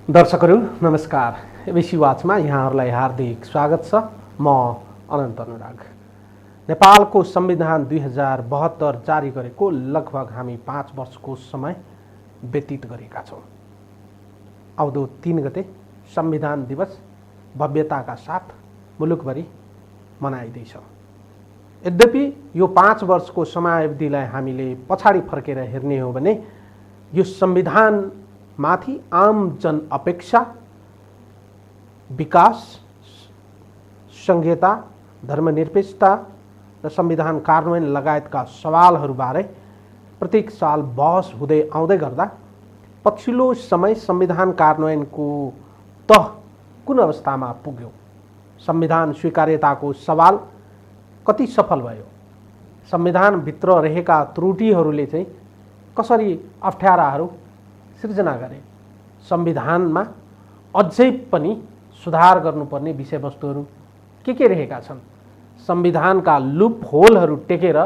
दर्शकहरू नमस्कार। एबिसी वाचमा यहाँहरूलाई हार्दिक स्वागत छ। म अनन्त अनुराग। नेपालको संविधान 2072 जारी गरेको लगभग हामी 5 वर्षको समय व्यतीत गरेका छौँ। आउँदो 3 गते संविधान दिवस भव्यताका साथ मुलुकभरि मनाइँदैछ। यद्यपि यो 5 वर्षको समयावधिलाई हामीले पछाडि फर्केर हेर्ने हो भने यो संविधान माथि आम जन अपेक्षा, विकास, संघीयता, धर्मनिरपेक्षता र संविधान कार्यान्वयन लगायतका सवालहरूबारे प्रत्येक साल बहस हुँदै आउँदै गर्दा पछिल्लो समय संविधान कार्यान्वयनको तह कुन अवस्थामा पुग्यो, संविधान स्वीकार्यताको सवाल कति सफल भयो, संविधानभित्र रहेका त्रुटिहरूले चाहिँ कसरी अप्ठ्याराहरू सृजना गरे, संविधानमा अझै पनि सुधार गर्नुपर्ने विषयवस्तुहरू के रहेका छन्, संविधानका लुप होलहरू टेकेर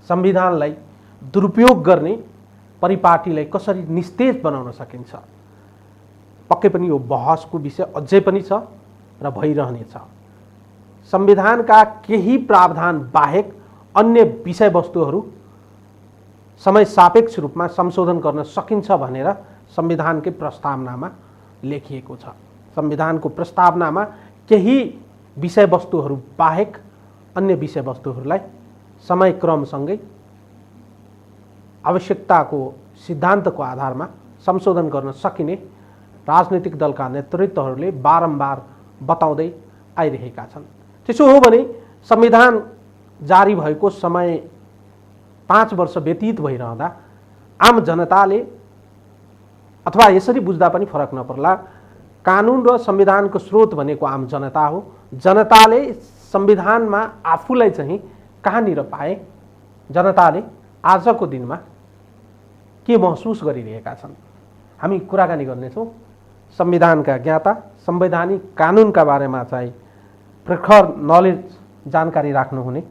संविधानलाई दुरुपयोग गर्ने परिपाटीलाई कसरी निस्तेज बनाउन सकिन्छ, पक्कै पनि यो बहसको विषय अझै पनि छ र भइरहनेछ। संविधानका केही प्रावधान बाहेक अन्य विषयवस्तुहरू समय सापेक्ष रूपमा संशोधन गर्न सकिन्छ भनेर संविधानकै प्रस्तावनामा लेखिएको छ। संविधानको प्रस्तावनामा केही विषयवस्तुहरू बाहेक अन्य विषयवस्तुहरूलाई समयक्रमसँगै आवश्यकताको सिद्धान्तको आधारमा संशोधन गर्न सकिने राजनीतिक दलका नेतृत्वहरूले बारम्बार बताउँदै आइरहेका छन्। त्यसो हो भने संविधान जारी भएको समय 5 वर्ष व्यतीत भइरहँदा आम जनताले, अथवा यसरी बुझ्दा पनि फरक नपर्ला, कानुन र संविधानको स्रोत भनेको आम जनता हो। जनताले संविधानमा आफूलाई चाहिँ कहाँनिर पाए, जनताले आजको दिनमा के महसुस गरिरहेका छन्, हामी कुराकानी गर्नेछौँ। संविधानका ज्ञाता, संवैधानिक कानुनका बारेमा चाहिँ प्रखर नलेज जानकारी राख्नुहुने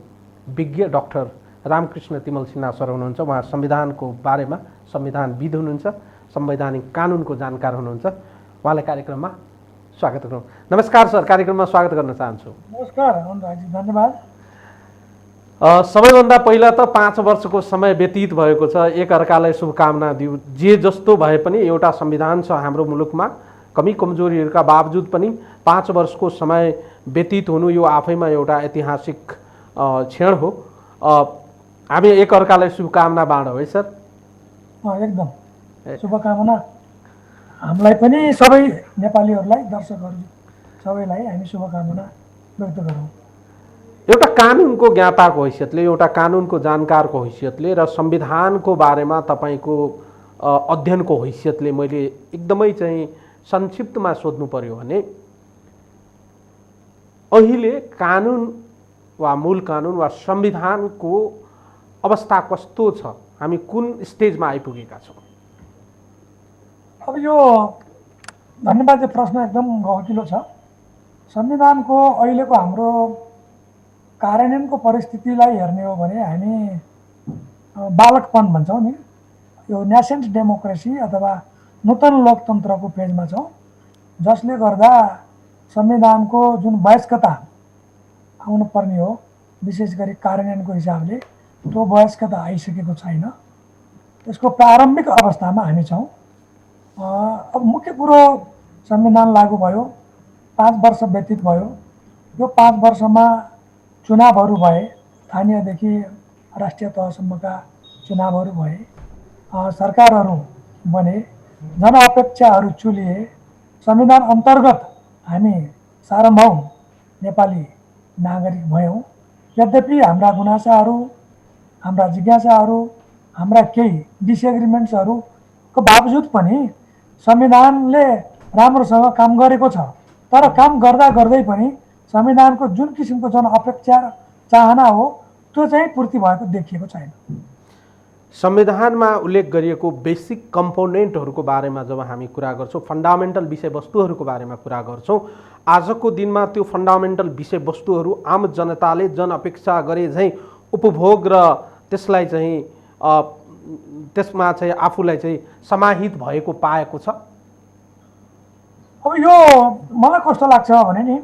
विज्ञ डाक्टर रामकृष्ण तिमल सिन्हा सर हुनुहुन्छ। उहाँ संविधानको बारेमा संविधानविद हुनुहुन्छ, संवैधानिक कानुनको जानकार हुनुहुन्छ। उहाँलाई कार्यक्रममा स्वागत गरौँ। नमस्कार सर, कार्यक्रममा स्वागत गर्न चाहन्छु। नमस्कार अनुरागजी, धन्यवाद। सबैभन्दा पहिला त 5 वर्षको समय व्यतीत भएको छ, एक अर्कालाई शुभकामना दिउँ। जे जस्तो भए पनि एउटा संविधान छ हाम्रो मुलुकमा, कमी कमजोरीहरूका बावजुद पनि 5 वर्षको समय व्यतीत हुनु यो आफैमा एउटा ऐतिहासिक क्षण हो। हामी एक अर्कालाई शुभकामना बाँडौँ है सर। एकदम शुभकामना हामीलाई पनि, सबै नेपालीहरूलाई, दर्शकहरू सबैलाई हामी शुभकामना व्यक्त गरौँ। एउटा कानुनको ज्ञाताको हैसियतले, एउटा कानुनको जानकारको हैसियतले र संविधानको बारेमा तपाईँको अध्ययनको हैसियतले मैले एकदमै चाहिँ संक्षिप्तमा सोध्नु पर्यो भने अहिले कानुन वा मूल कानुन वा संविधानको अवस्था कस्तो छ, हामी कुन स्टेजमा आइपुगेका छौँ? अब यो धन्यवाद, यो प्रश्न एकदम गहकिलो छ। संविधानको अहिलेको हाम्रो कार्यान्वयनको परिस्थितिलाई हेर्ने हो भने हामी बालकपन भन्छौँ नि, यो न्यासेन्ट डेमोक्रेसी अथवा नूतन लोकतन्त्रको पेजमा छौँ, जसले गर्दा संविधानको जुन वयस्कता आउनुपर्ने हो, विशेष गरी कार्यान्वयनको हिसाबले त्यो वयस्कता आइसकेको छैन। त्यसको प्रारम्भिक अवस्थामा हामी छौँ। अब मुख्य कुरो, संविधान लागू भयो, 5 वर्ष व्यतीत भयो। यो 5 वर्षमा चुनावहरू भए, स्थानीयदेखि राष्ट्रिय तहसम्मका चुनावहरू भए, सरकारहरू बने, जनअपेक्षाहरू चुलिए, संविधान अन्तर्गत हामी सार्वभौम नेपाली नागरिक भयौँ। यद्यपि हाम्रा गुनासाहरू, हाम्रा जिज्ञासाहरू, हाम्रा केही डिसएग्रिमेन्ट्सहरूको बावजुद पनि संविधानले राम्रोसँग काम गरेको छ। तर काम गर्दा गर्दै पनि संविधानको जुन किसिमको जनअपेक्षा चाहना हो त्यो चाहिँ पूर्ति भएको देखिएको छैन। संविधानमा उल्लेख गरिएको बेसिक कम्पोनेन्टहरूको बारेमा जब हामी कुरा गर्छौँ, फन्डामेन्टल विषयवस्तुहरूको बारेमा कुरा गर्छौँ, आजको दिनमा त्यो फन्डामेन्टल विषयवस्तुहरू आम जनताले जनअपेक्षा गरे झैँ उपभोग र त्यसलाई चाहिँ त्यसमा चाहिँ आफूलाई चाहिँ समाहित भएको पाएको छ। अब यो मलाई कस्तो लाग्छ भने नि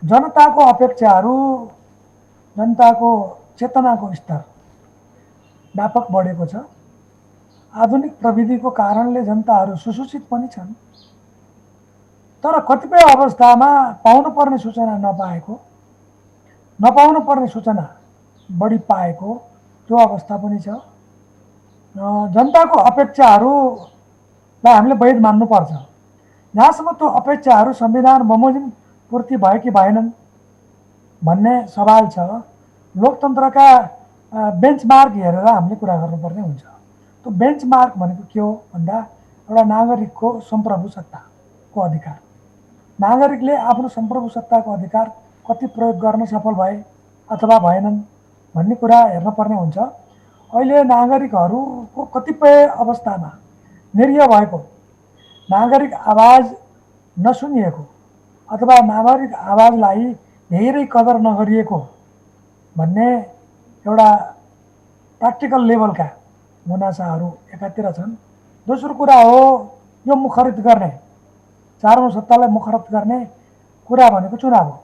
जनताको अपेक्षाहरू जनताको चेतनाको स्तर व्यापक बढेको छ। आधुनिक प्रविधिको कारणले जनताहरू सुसूचित पनि छन्, तर कतिपय अवस्थामा पाउनुपर्ने सूचना नपाउनुपर्ने सूचना बढी पाएको त्यो अवस्था पनि छ। जनताको अपेक्षाहरूलाई हामीले वैध मान्नुपर्छ। जहाँसम्म त्यो अपेक्षाहरू संविधान बमोजिम पूर्ति भयो कि भएनन् भन्ने सवाल छ, लोकतन्त्रका बेन्चमार्क हेरेर हामीले कुरा गर्नुपर्ने हुन्छ। त्यो बेन्चमार्क भनेको के हो भन्दा एउटा नागरिकको सम्प्रभु सत्ताको अधिकार, नागरिकले आफ्नो सम्प्रभु सत्ताको अधिकार कति प्रयोग गर्न सफल भए अथवा भएनन् भन्ने कुरा हेर्नुपर्ने हुन्छ। अहिले नागरिकहरूको कतिपय अवस्थामा निरीह भएको, नागरिक आवाज नसुनिएको अथवा नागरिक आवाजलाई धेरै कदर नगरिएको भन्ने एउटा प्र्याक्टिकल लेभलका गुनासाहरू एकातिर छन्। दोस्रो कुरा हो यो मुखरित गर्ने, चारौँ सत्तालाई मुखरित गर्ने कुरा भनेको चुनाव हो।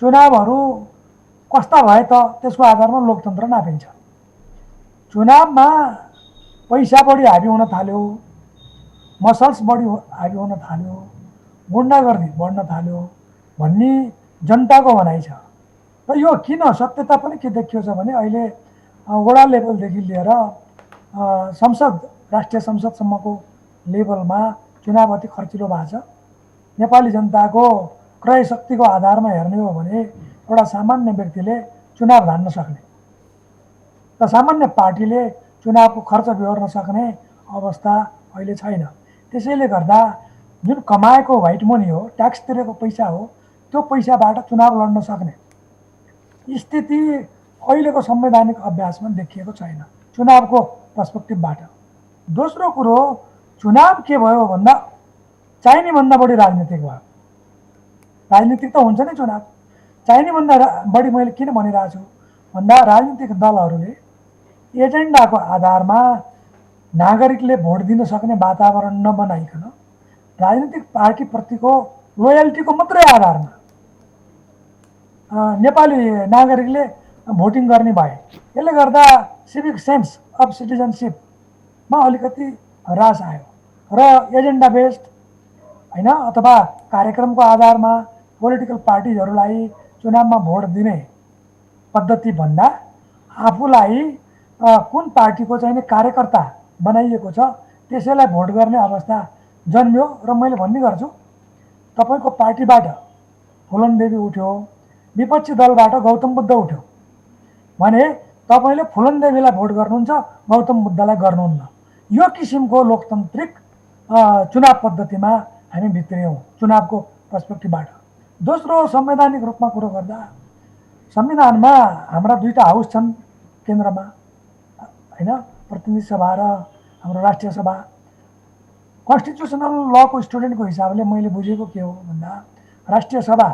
चुनावहरू कस्ता भए त त्यसको आधारमा लोकतन्त्र नापिन्छ। चुनावमा पैसा बढी हाबी हुन थाल्यो, मसल्स बढी हाबी हुन थाल्यो, गुन्डागर्दी बढ्न थाल्यो भन्ने जनताको भनाइ छ। र यो किन सत्यता पनि के देखियो छ भने अहिले वडा लेभलदेखि लिएर संसद, राष्ट्रिय संसदसम्मको लेभलमा चुनाव अति खर्चिलो भएको छ। नेपाली जनताको क्रय शक्तिको आधारमा हेर्ने हो भने एउटा सामान्य व्यक्तिले चुनाव धान्न सक्ने र सामान्य पार्टीले चुनावको खर्च बिहोर्न सक्ने अवस्था अहिले छैन। त्यसैले गर्दा जुन कमाएको व्हाइट मनी हो, ट्याक्स तिरेको पैसा हो, त्यो पैसाबाट चुनाव लड्न सक्ने स्थिति अहिलेको संवैधानिक अभ्यासमा देखिएको छैन चुनावको पर्सपेक्टिभबाट। दोस्रो कुरो, चुनाव के भयो भन्दा चाहिने भन्दा बढी राजनीतिक भयो। राजनीतिक त हुन्छ नि चुनाव, चाहिने भन्दा बढी मैले किन भनिरहेको छु भन्दा राजनीतिक दलहरूले एजेन्डाको आधारमा नागरिकले भोट दिन सक्ने वातावरण नबनाइकन राजनीतिक पार्टीप्रतिको लोयल्टीको मात्रै आधारमा नेपाली नागरिकले भोटिङ गर्ने भए। यसले गर्दा सिभिक सेन्स अफ सिटिजनसिपमा अलिकति ह्रास आयो र एजेन्डा बेस्ड हैन अथवा कार्यक्रमको आधारमा पोलिटिकल पार्टिजहरूलाई चुनावमा भोट दिने पद्धति भन्दा आफूलाई कुन पार्टीको चाहिने कार्यकर्ता बनाइएको छ त्यसैलाई भोट गर्ने अवस्था जन्मियो। र मैले भन्ने गर्छु, तपाईको पार्टीबाट फुलन देवी उठ्यो, विपक्षी दलबाट गौतम बुद्ध उठ्यो भने तपाईले फुलन देवीलाई भोट गर्नुहुन्छ, गौतम बुद्धलाई गर्नुहुन्न। यो किसिमको लोकतान्त्रिक चुनाव पद्धतिमा हामी भित्रियौँ चुनावको पर्सपेक्टिभबाट। दोस्रो, संवैधानिक रूपमा कुरो गर्दा संविधानमा हाम्रा दुईटा हाउस छन् केन्द्रमा हैन, प्रतिनिधि सभा र हाम्रो राष्ट्रिय सभा। कन्स्टिट्युसनल लको स्टुडेन्टको हिसाबले मैले बुझेको के हो भन्दा राष्ट्रिय सभा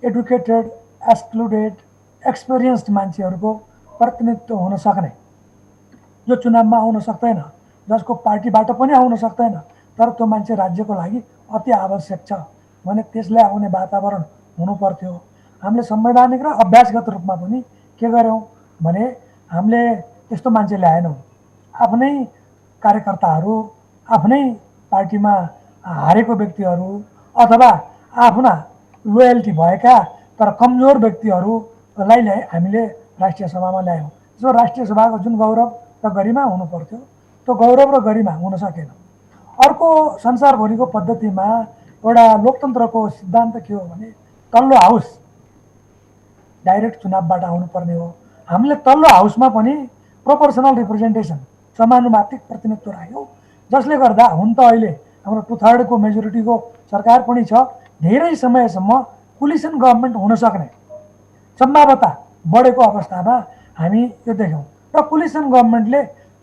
एडुकेटेड, एक्सक्लुडेड, एक्सपिरियन्स्ड मान्छेहरूको प्रतिनिधित्व हुन सक्ने, जो चुनावमा आउन सक्दैन, जसको पार्टीबाट पनि आउन सक्दैन, तर त्यो मान्छे राज्यको लागि अति आवश्यक छ भने त्यसले आउने वातावरण हुनु पर्थ्यो। हामीले संवैधानिक र अभ्यासगत रूपमा पनि के गर्यौँ भने हामीले त्यस्तो मान्छे ल्याएनौँ। आफ्नै कार्यकर्ताहरू, आफ्नै पार्टीमा हारेको व्यक्तिहरू अथवा आफ्ना लोयल्टी भएका तर कमजोर व्यक्तिहरूलाई हामीले राष्ट्रिय सभामा ल्यायौँ। जो राष्ट्रिय सभाको जुन गौरव र गरिमा हुनु पर्थ्यो त्यो गौरव र गरिमा हुन सकेन। अर्को, संसारभरिको पद्धतिमा एउटा लोकतन्त्रको सिद्धान्त के हो भने तल्लो हाउस डाइरेक्ट चुनावबाट आउनुपर्ने हो। हामीले तल्लो हाउसमा पनि प्रोपोर्सनल रिप्रेजेन्टेसन, समानुपातिक प्रतिनिधित्व राख्यौँ, जसले गर्दा हुन त अहिले हाम्रो 2/3 को मेजोरिटीको सरकार पनि छ। धेरै समयसम्म कोलिसन गभर्मेन्ट हुन सक्ने सम्भावना बढेको अवस्थामा हामी यो देख्यौँ र कोलिसन गभर्मेन्टले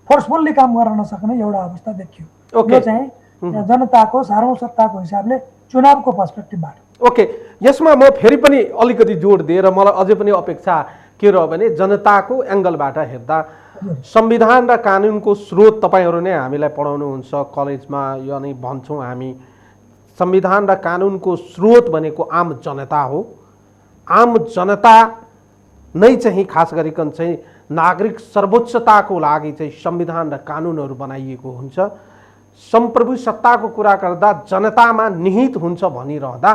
फोर्सफुल्ली काम गर्न नसक्ने एउटा अवस्था देखियो। यो चाहिँ जनताको सार्वभौम सत्ताको हिसाबले चुनावको पर्सपेक्टिभबाट। ओके, यसमा म फेरि पनि अलिकति जोड दिएर मलाई अझै पनि अपेक्षा के रह्यो भने जनताको एङ्गलबाट हेर्दा संविधान र कानुनको स्रोत तपाईहरू नै हामीलाई पढाउनुहुन्छ कलेजमा, यो नै भन्छौँ हामी संविधान र कानुनको स्रोत भनेको आम जनता हो। आम जनता नै चाहिँ खास गरिकन चाहिँ नागरिक सर्वोच्चताको लागि चाहिँ संविधान र कानुनहरू बनाइएको हुन्छ। संप्रभु सत्ताको कुरा गर्दा जनतामा निहित हुन्छ भनिरहँदा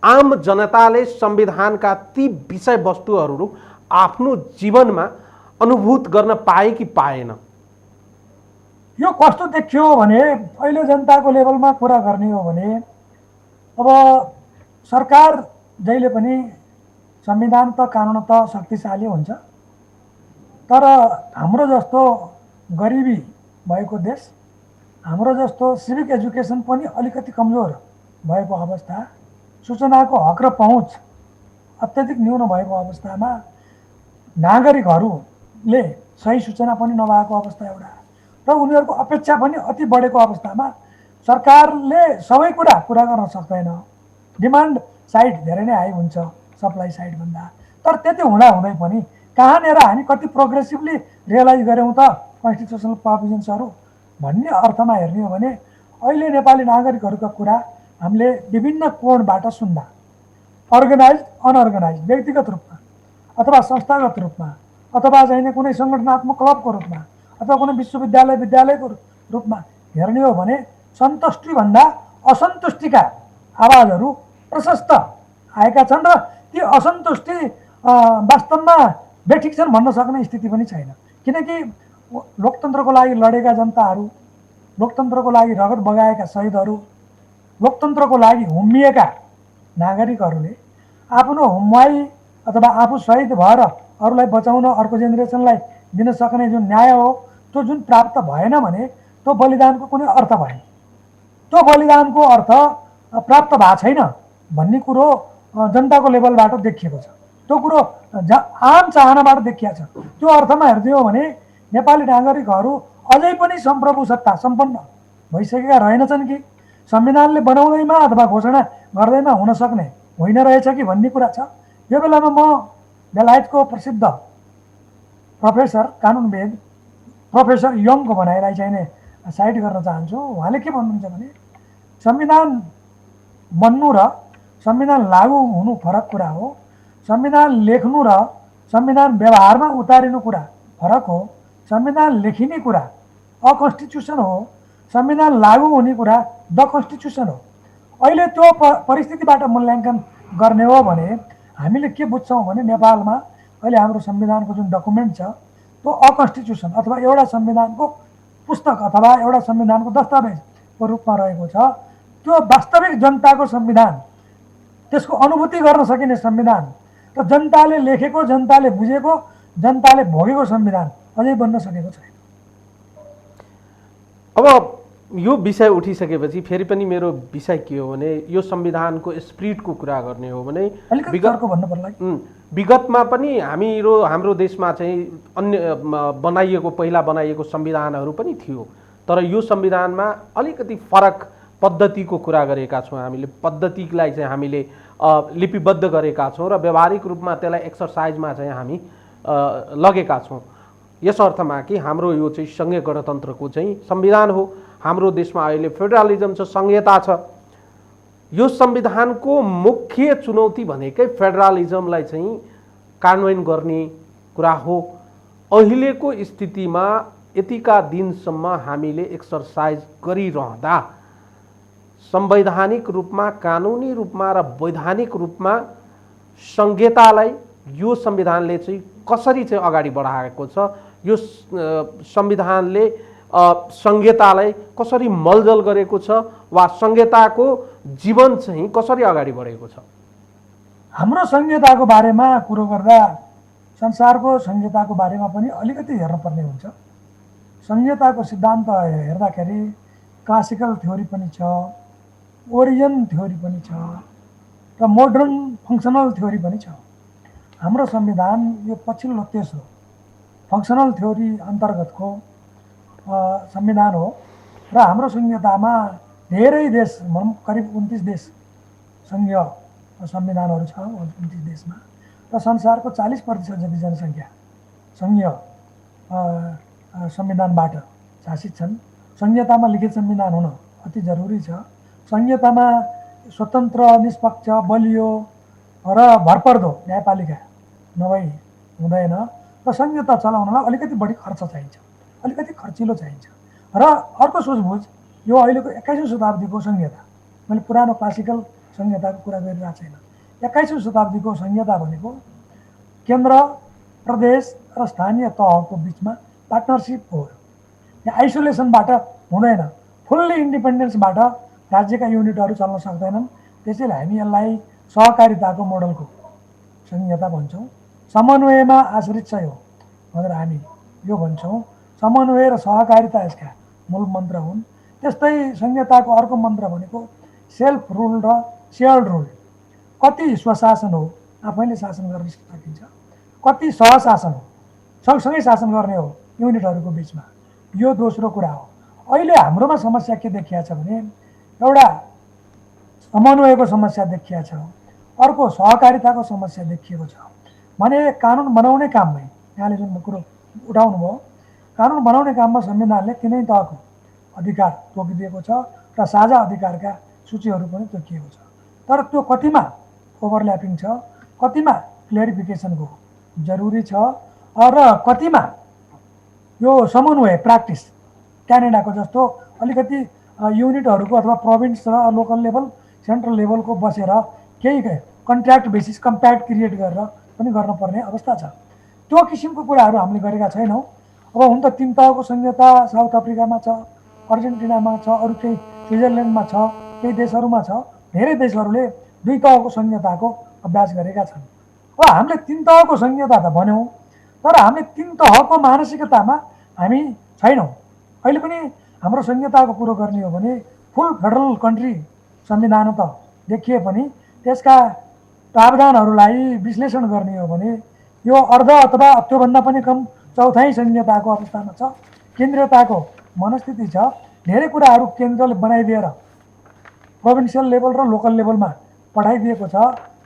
आम जनताले संविधानका ती विषयवस्तुहरू आफ्नो जीवनमा अनुभूत गर्न पाए कि पाएन? यो कस्तो देखियो भने अहिले जनताको लेभलमा कुरा गर्ने हो भने अब सरकार जहिले पनि संविधान त कानुन त शक्तिशाली हुन्छ, तर हाम्रो जस्तो गरिबी भएको देश, हाम्रो जस्तो सिभिक एजुकेसन पनि अलिकति कमजोर भएको अवस्था, सूचनाको हक र पहुँच अत्यधिक न्यून भएको अवस्थामा नागरिकहरूले सही सूचना पनि नभएको अवस्था एउटा र उनीहरूको अपेक्षा पनि अति बढेको अवस्थामा सरकारले सबै कुरा पुरा गर्न सक्दैन। डिमान्ड साइड धेरै नै हाई हुन्छ सप्लाई साइड भन्दा। तर त्यति हुँदा हुँदै पनि कहाँनिर हामी कति प्रोग्रेसिभली रियलाइज गऱ्यौँ त कन्स्टिट्युसनल प्रोभिजन्सहरू भन्ने अर्थमा हेर्ने हो भने अहिले नेपाली नागरिकहरूका कुरा हामीले विभिन्न कोणबाट सुन्दा, अर्गनाइज अनअर्गनाइज, व्यक्तिगत रूपमा अथवा संस्थागत रूपमा अथवा चाहिँ कुनै सङ्गठनात्मक क्लबको रूपमा अथवा कुनै विद्यालयको रूपमा हेर्ने हो भने सन्तुष्टिभन्दा असन्तुष्टिका आवाजहरू प्रशस्त आएका छन् र ती असन्तुष्टि वास्तवमा बेठिक छन् भन्न सक्ने स्थिति पनि छैन। किनकि लोकतन्त्रको लागि लडेका जनताहरू, लोकतन्त्रको लागि रगत बगाएका शहीदहरू, लोकतन्त्रको लागि हुम्मिएका नागरिकहरूले आफ्नो हुम्माई अथवा आफू शहीद भएर अरूलाई बचाउन अर्को जेनेरेसनलाई दिन सक्ने जुन न्याय हो त्यो जुन प्राप्त भएन भने त्यो बलिदानको कुनै अर्थ भएन। त्यो बलिदानको अर्थ प्राप्त भएको छैन भन्ने कुरो जनताको लेभलबाट देखिएको छ। त्यो कुरो आम चाहनाबाट देखिएको छ। त्यो अर्थमा हेर्दै हो भने नेपाली नागरिकहरू अझै पनि संप्रभु सत्ता सम्पन्न भइसकेका रहेनछन् कि संविधानले बनाउँदैमा अथवा घोषणा गर्दैमा हुन सक्ने होइन रहेछ कि भन्ने कुरा छ। यो बेलामा म बेलायतको प्रसिद्ध प्रोफेसर कानुनविद प्रोफेसर यङको भनाइलाई चाहिँ साइड गर्न चाहन्छु। उहाँले के भन्नुहुन्छ भने संविधान बन्नु र संविधान लागू हुनु फरक कुरा हो, संविधान लेख्नु र संविधान व्यवहारमा उतारिनु कुरा फरक हो, संविधान लेखिने कुरा अकन्स्टिट्युसन हो, संविधान लागू हुने कुरा द कन्स्टिट्युसन हो। अहिले त्यो परिस्थितिबाट मूल्याङ्कन गर्ने हो भने हामीले के बुझ्छौँ भने नेपालमा अहिले हाम्रो संविधानको जुन डकुमेन्ट छ त्यो अकन्स्टिट्युसन अथवा एउटा संविधानको पुस्तक अथवा एउटा संविधानको दस्तावेजको रूपमा रहेको छ। त्यो वास्तविक जनताको संविधान, त्यसको अनुभूति गर्न सकिने संविधान र जनताले लेखेको, जनताले बुझेको, जनताले भोगेको संविधान अझै बन्न सकेको छैन। अब यो विषय उठिसकेपछि फेरि पनि मेरो विषय के हो भने यो संविधानको स्पिरिटको कुरा गर्ने हो भने विगतमा पनि हाम्रो देशमा चाहिँ अन्य पहिला बनाइएको संविधानहरू पनि थियो, तर यो संविधानमा अलिकति फरक पद्धतिको कुरा गरेका छौँ। हामीले पद्धतिलाई चाहिँ हामीले लिपिबद्ध गरेका छौँ र व्यावहारिक रूपमा त्यसलाई एक्सर्साइजमा चाहिँ हामी लगेका छौँ। यस अर्थमा कि हाम्रो यो चाहिँ सङ्घीय गणतन्त्रको चाहिँ संविधान हो। हाम्रो देशमा अहिले फेडरलिजम छ, संघीयता छ। यो संविधानको मुख्य चुनौती भनेकै फेडरलिजमलाई चाहिँ कार्यान्वयन गर्ने कुरा हो। अहिलेको स्थितिमा यतिका दिनसम्म हामीले एक्सर्साइज गरिरहँदा संवैधानिक रूपमा, कानुनी रूपमा र वैधानिक रूपमा संघीयतालाई यो संविधानले चाहिँ कसरी चाहिँ अगाडि बढाएको छ, यो संविधानले संघीयतालाई कसरी मलजल गरेको छ वा संघीयताको जीवन चाहिँ कसरी अगाडि बढेको छ। हाम्रो संघीयताको बारेमा कुरो गर्दा संसारको संघीयताको बारेमा पनि अलिकति हेर्नुपर्ने हुन्छ। संघीयताको सिद्धान्त हेर्दाखेरि क्लासिकल थ्योरी पनि छ, ओरिजिन थ्योरी पनि छ र मोडर्न फङ्सनल थ्योरी पनि छ। हाम्रो संविधान यो पछिल्लो तेस्रो फङ्सनल थ्योरी अन्तर्गतको संविधान हो र हाम्रो संहितामा धेरै देश, भनौँ करिब 29 देश संघीय संविधानहरू छ 29 देशमा र संसारको 40% जति जनसङ्ख्या संघीय संविधानबाट शासित छन्। संहितामा लिखित संविधान हुन अति जरुरी छ। संहितामा स्वतन्त्र निष्पक्ष बलियो र भरपर्दो न्यायपालिका नभई हुँदैन र संहिता चलाउनलाई अलिकति बढी खर्च चाहिन्छ, अलिकति खर्चिलो चाहिन्छ। र अर्को सोचबुझ यो अहिलेको 21औं शताब्दीको संहिता, मैले पुरानो क्लासिकल संहिताको कुरा गरिरहेको छैन। 21औं शताब्दीको संहिता भनेको केन्द्र प्रदेश र स्थानीय तहको बिचमा पार्टनरसिप हो। यहाँ आइसोलेसनबाट हुँदैन, फुल्ली इन्डिपेन्डेन्सबाट राज्यका युनिटहरू चल्न सक्दैनन्। त्यसैले हामी यसलाई सहकारिताको मोडलको संहिता भन्छौँ। समन्वयमा आश्रित छ यो भनेर हामी यो भन्छौँ। समन्वय र सहकारिता यसका मूल मन्त्र हुन्। त्यस्तै संहिताको अर्को मन्त्र भनेको सेल्फ रुल र सेयर्ड रुल। कति स्वशासन हो, आफैले शासन गर्न सकिन्छ, कति सहशासन हो, सँगसँगै शासन गर्ने हो युनिटहरूको बिचमा, यो दोस्रो कुरा हो। अहिले हाम्रोमा समस्या के देखिया छ भने एउटा समन्वयको समस्या देखिया छ, अर्को सहकारिताको समस्या देखिएको छ। भने कानुन बनाउने काममै यहाँले जुन कुरो उठाउनु भयो, कानुन बनाउने काममा संविधानले तिनै तहको अधिकार तोकिदिएको छ र साझा अधिकारका सूचीहरू पनि तोकिएको छ। तर त्यो कतिमा ओभरल्यापिङ छ, कतिमा क्लियरिफिकेसनको जरुरी छ र कतिमा यो समन्वय प्र्याक्टिस क्यानाडाको जस्तो अलिकति युनिटहरूको अथवा प्रोभिन्स र लोकल लेभल सेन्ट्रल लेभलको बसेर केही कन्ट्र्याक्ट बेसिस कम्प्याक्ट क्रिएट गरेर पनि गर्नुपर्ने अवस्था छ। त्यो किसिमको कुराहरू हामीले गरेका छैनौँ। अब हुन त 3 तहको संहिता साउथ अफ्रिकामा छ, अर्जेन्टिनामा छ, अरू केही स्विजरल्यान्डमा छ, केही देशहरूमा छ। धेरै देशहरूले 2 तहको संहिताको अभ्यास गरेका छन्। अब हामीले 3 तहको संहिता त भन्यौँ, तर हामीले 3 तहको मानसिकतामा हामी छैनौँ। अहिले पनि हाम्रो संहिताको कुरो गर्ने हो भने फुल फेडरल कन्ट्री संविधान त देखिए पनि त्यसका प्रावधानहरूलाई विश्लेषण गर्ने हो भने यो अर्ध अथवा त्योभन्दा पनि कम चौथाइ संहिताको अवस्थामा छ। केन्द्रीयताको मनस्थिति छ। धेरै कुराहरू केन्द्रले बनाइदिएर प्रोभिन्सियल लेभल र लोकल लेभलमा पठाइदिएको छ।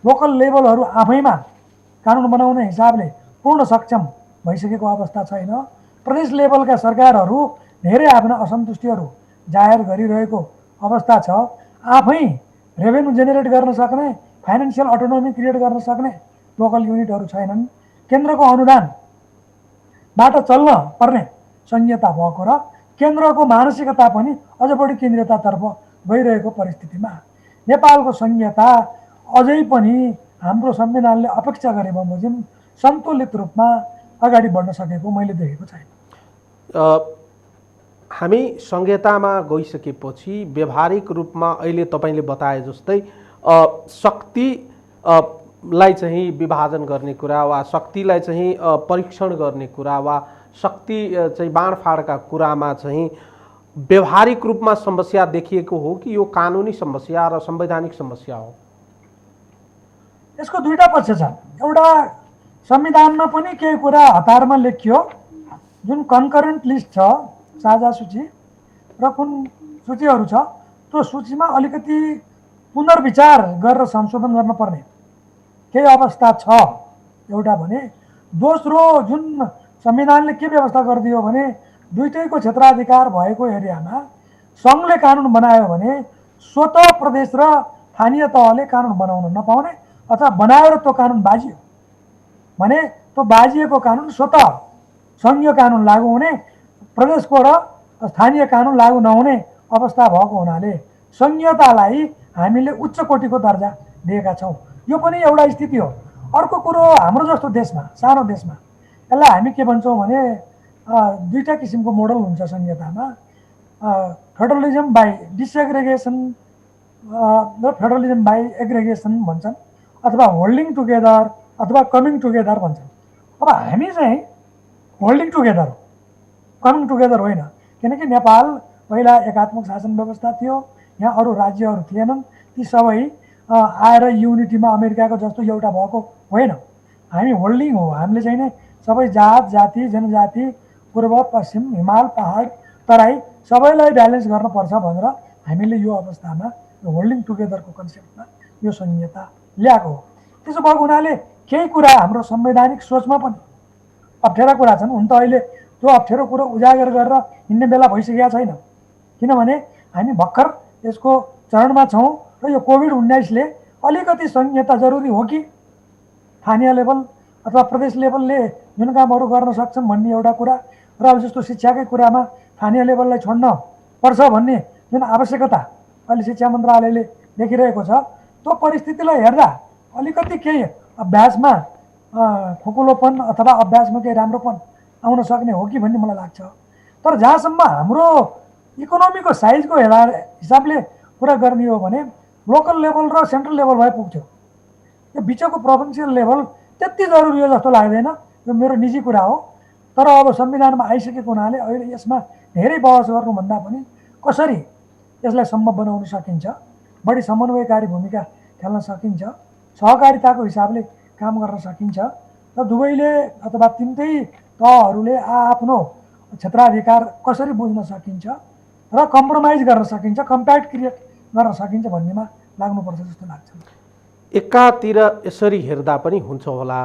लोकल लेभलहरू आफैमा कानुन बनाउने हिसाबले पूर्ण सक्षम भइसकेको अवस्था छैन। प्रदेश लेभलका सरकारहरू धेरै आफ्ना असन्तुष्टिहरू जाहेर गरिरहेको अवस्था छ। आफै रेभेन्यू जेनेरेट गर्न सक्ने, फाइनेन्सियल अटोनोमी क्रिएट गर्न सक्ने लोकल युनिटहरू छैनन्। केन्द्रको अनुदानबाट चल्न पर्ने संहिता भएको र केन्द्रको मानसिकता पनि अझ बढी केन्द्रीयतातर्फ गइरहेको परिस्थितिमा नेपालको संहिता अझै पनि हाम्रो संविधानले अपेक्षा गरे बमोजिम सन्तुलित रूपमा अगाडि बढ्न सकेको मैले देखेको छैन। हामी संहितामा गइसकेपछि व्यावहारिक रूपमा अहिले तपाईँले बताए जस्तै शक्तिलाई चाहिँ विभाजन गर्ने कुरा वा शक्तिलाई चाहिँ परीक्षण गर्ने कुरा वा शक्ति चाहिँ बाँडफाँडका कुरामा चाहिँ व्यावहारिक रूपमा समस्या देखिएको हो कि यो कानुनी समस्या र संवैधानिक समस्या हो? यसको दुईटा पक्ष छ। एउटा संविधानमा पनि केही कुरा हतारमा लेखियो, जुन कन्करेन्ट लिस्ट छ, साझा सूची र कुन सूचीहरू छ, त्यो सूचीमा अलिकति पुनर्विचार गरेर संशोधन गर्नुपर्ने केही अवस्था छ एउटा भने। दोस्रो जुन संविधानले के व्यवस्था गरिदियो भने दुईटैको क्षेत्राधिकार भएको एरियामा सङ्घले कानुन बनायो भने स्वतः प्रदेश र स्थानीय तहले कानुन बनाउन नपाउने अथवा बनाएर त्यो कानुन बाजियो भने त्यो बाजिएको कानुन स्वतः सङ्घीय कानुन लागू हुने, प्रदेशको र स्थानीय कानुन लागू नहुने अवस्था भएको हुनाले सङ्घीयतालाई हामीले उच्च कोटिको दर्जा दिएका छौँ। यो पनि एउटा स्थिति हो। अर्को कुरो, हाम्रो जस्तो देशमा, सानो देशमा यसलाई हामी के भन्छौँ भने दुईटा किसिमको मोडल हुन्छ संहितामा। फेडरलिजम बाई डिसएग्रिगेसन र फेडरलिजम बाई एग्रिगेसन भन्छन्, अथवा होल्डिङ टुगेदर अथवा कमिङ टुगेदर भन्छन्। अब हामी चाहिँ होल्डिङ टुगेदर हो, कमिङ टुगेदर होइन। किनकि नेपाल पहिला एकात्मक शासन व्यवस्था थियो, यहाँ अरू राज्यहरू थिएनन्। ती सबै आएर युनिटीमा अमेरिकाको जस्तो एउटा भएको होइन। हामी होल्डिङ हो। हामीले चाहिँ नै सबै जात जाति जनजाति पूर्व पश्चिम हिमाल पहाड तराई सबैलाई ब्यालेन्स गर्नुपर्छ भनेर हामीले यो अवस्थामा होल्डिङ टुगेदरको कन्सेप्टमा यो संहिता ल्याएको हो। त्यसो भएको हुनाले केही कुरा हाम्रो संवैधानिक सोचमा पनि अप्ठ्यारा कुरा छन्। हुन त अहिले त्यो अप्ठ्यारो कुरो उजागर गरेर हिँड्ने बेला भइसकेका छैन, किनभने हामी भर्खर यसको चरणमा छौँ र यो कोभिड-19ले अलिकति संहिता जरुरी हो कि स्थानीय लेभल अथवा प्रदेश लेभलले जुन कामहरू गर्न सक्छन् भन्ने एउटा कुरा र अब जस्तो शिक्षाकै कुरामा स्थानीय लेभललाई छोड्न पर्छ भन्ने जुन आवश्यकता अहिले शिक्षा मन्त्रालयले देखिरहेको छ त्यो परिस्थितिलाई हेर्दा अलिकति केही अभ्यासमा खुकुलोपन अथवा अभ्यासमा केही राम्रोपन आउन सक्ने हो कि भन्ने मलाई लाग्छ। तर जहाँसम्म हाम्रो इकोनोमीको साइजको हिसाबले कुरा गर्ने हो भने लोकल लेभल र सेन्ट्रल लेभल भए पुग्थ्यो। यो बिचको प्रोभिन्सियल लेभल त्यति जरुरी हो जस्तो लाग्दैन, यो मेरो निजी कुरा हो। तर अब संविधानमा आइसकेको हुनाले अहिले यसमा धेरै बहस गर्नुभन्दा पनि कसरी यसलाई सम्भव बनाउन सकिन्छ, बढी समन्वयकारी भूमिका खेल्न सकिन्छ, सहकारिताको हिसाबले काम गर्न सकिन्छ र दुवैले अथवा तिनटै तहहरूले आफ्नो क्षेत्राधिकार कसरी बुझ्न सकिन्छ र कम्प्रोमाइज गर्न सकिन्छ, कम्प्याक्ट क्रिएट गर्न सकिन्छ भन्नेमा लाग्नुपर्छ जस्तो लाग्छ। एकातिर यसरी हेर्दा पनि हुन्छ होला,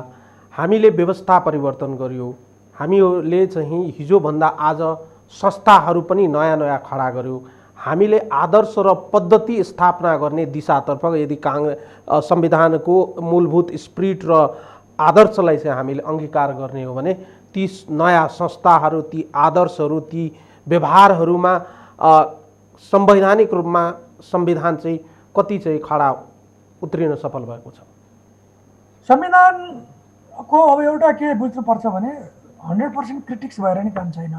हामीले व्यवस्था परिवर्तन गर्यो, हामीले चाहिँ हिजोभन्दा आज संस्थाहरू पनि नयाँ नयाँ खडा गर्यो, हामीले आदर्श र पद्धति स्थापना गर्ने दिशातर्फ यदि संविधानको मूलभूत स्पिरिट र आदर्शलाई चाहिँ हामीले अङ्गीकार गर्ने हो भने ती नयाँ संस्थाहरू, ती आदर्शहरू, ती व्यवहारहरूमा संवैधानिक रूपमा संविधान चाहिँ कति चाहिँ खडा उत्रिन सफल भएको छ। संविधानको अब एउटा के बुझ्नुपर्छ भने 100% क्रिटिक्स भएर नि काम छैन।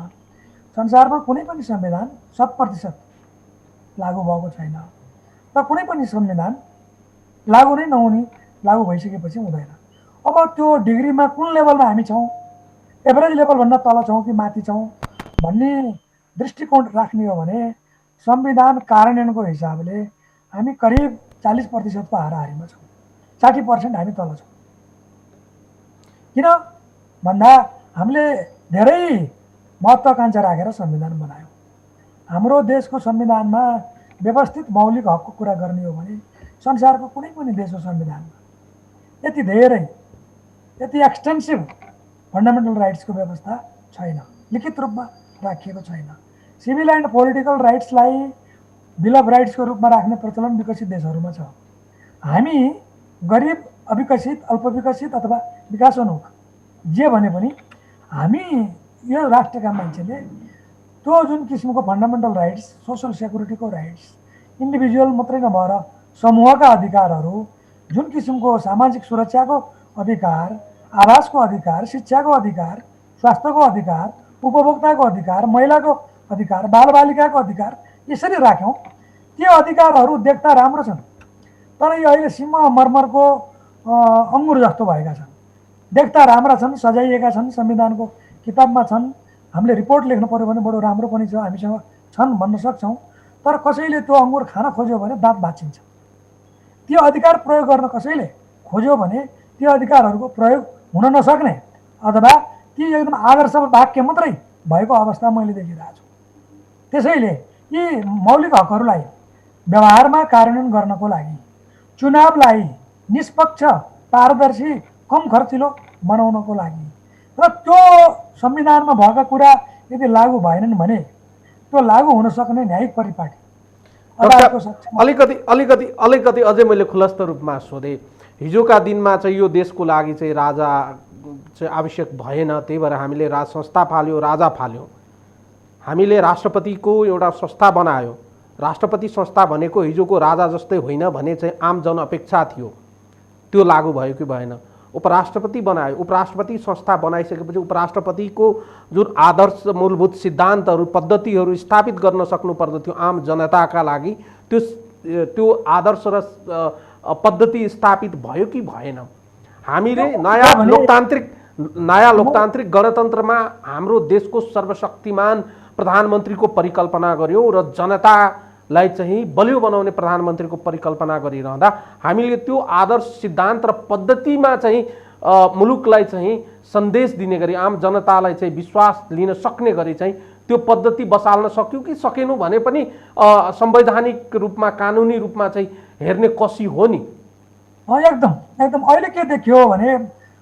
संसारमा कुनै पनि संविधान 100% लागू भएको छैन र कुनै पनि संविधान लागू नै नहुने, लागू भइसकेपछि हुँदैन। अब त्यो डिग्रीमा कुन लेभलमा हामी छौँ, एभरेज लेभलभन्दा तल छौँ कि माथि छौँ भन्ने दृष्टिकोण राख्ने हो भने संविधान कार्यान्वयनको हिसाबले हामी करिब 40% को हाराहारीमा छौँ, 60% हामी तल छौँ। किन भन्दा हामीले धेरै महत्त्वाकांक्षा राखेर संविधान बनायौँ। हाम्रो देशको संविधानमा व्यवस्थित मौलिक हकको कुरा गर्ने हो भने संसारको कुनै पनि देशको संविधानमा यति धेरै, यति एक्सटेन्सिभ फन्डामेन्टल राइट्सको व्यवस्था छैन, लिखित रूपमा राखिएको छैन। सिभिल एन्ड पोलिटिकल राइट्सलाई बिल अफ राइट्सको रूपमा राख्ने प्रचलन विकसित देशहरूमा छ। हामी गरिब, अविकसित, अल्पविकसित अथवा विकासोन्मुख जे भने पनि हामी यो राष्ट्रका मान्छेले त्यो जुन किसिमको फन्डामेन्टल राइट्स, सोसल सेक्युरिटीको राइट्स, इन्डिभिजुअल मात्रै नभएर समूहका अधिकारहरू, जुन किसिमको सामाजिक सुरक्षाको अधिकार, आवासको अधिकार, शिक्षाको अधिकार, स्वास्थ्यको अधिकार, उपभोक्ताको अधिकार, महिलाको अधिकार, बालबालिकाको अधिकार यसरी राख्यौँ। त्यो अधिकारहरू देख्दा राम्रो छन्, तर यो अहिले सिम्म मर्मरको अङ्गुर जस्तो भएका छन्। देख्दा राम्रा छन्, सजाइएका छन्, संविधानको किताबमा छन्, हामीले रिपोर्ट लेख्नु पऱ्यो भने बडो राम्रो पनि छ, हामीसँग छन् भन्न सक्छौँ। तर कसैले त्यो अङ्गुर खान खोज्यो भने दाँत भाँचिन्छ। त्यो अधिकार प्रयोग गर्न कसैले खोज्यो भने त्यो अधिकारहरूको प्रयोग हुन नसक्ने अथवा ती एकदम आदर्श वाक्य मात्रै भएको अवस्था मैले देखिरहेको छु। त्यसैले यी मौलिक हकहरूलाई व्यवहारमा कार्यान्वयन गर्नको लागि चुनावलाई निष्पक्ष, पारदर्शी, कम खर्चिलो बनाउनको लागि र त्यो संविधानमा भएका कुरा यदि लागू भएनन् भने त्यो लागू हुन सक्ने न्यायिक परिपाटी अलिकति अझै मैले खुलस्त रूपमा सोधेँ। हिजोका दिनमा चाहिँ यो देशको लागि चाहिँ राजा चाहिँ आवश्यक भएन, त्यही भएर हामीले राज संस्था फाल्यो, राजा फाल्यो, हामीले राष्ट्रपतिको एउटा संस्था बनायो। राष्ट्रपति संस्था भनेको हिजोको राजा जस्तै होइन भने चाहिँ आम जनअपेक्षा थियो, त्यो लागू भयो कि भएन। उपराष्ट्रपति बनायो, उपराष्ट्रपति संस्था बनाइसकेपछि उपराष्ट्रपतिको जुन आदर्श, मूलभूत सिद्धान्तहरू, पद्धतिहरू स्थापित गर्न सक्नु पर्दथ्यो आम जनताका लागि, त्यो आदर्श र पद्धति स्थापित भयो कि भएन। हामीले नयाँ लोकतान्त्रिक गणतन्त्रमा हाम्रो देशको सर्वशक्तिमान प्रधानमन्त्रीको परिकल्पना गर्यौँ र जनतालाई चाहिँ बलियो बनाउने प्रधानमन्त्रीको परिकल्पना गरिरहँदा हामीले त्यो आदर्श, सिद्धान्त र पद्धतिमा चाहिँ मुलुकलाई चाहिँ सन्देश दिने गरी, आम जनतालाई चाहिँ विश्वास लिन सक्ने गरी चाहिँ त्यो पद्धति बसाल्न सक्यौँ कि सकेनौँ भने पनि संवैधानिक रूपमा, कानुनी रूपमा चाहिँ हेर्ने कसी हो नि। एकदम अहिले के देखियो भने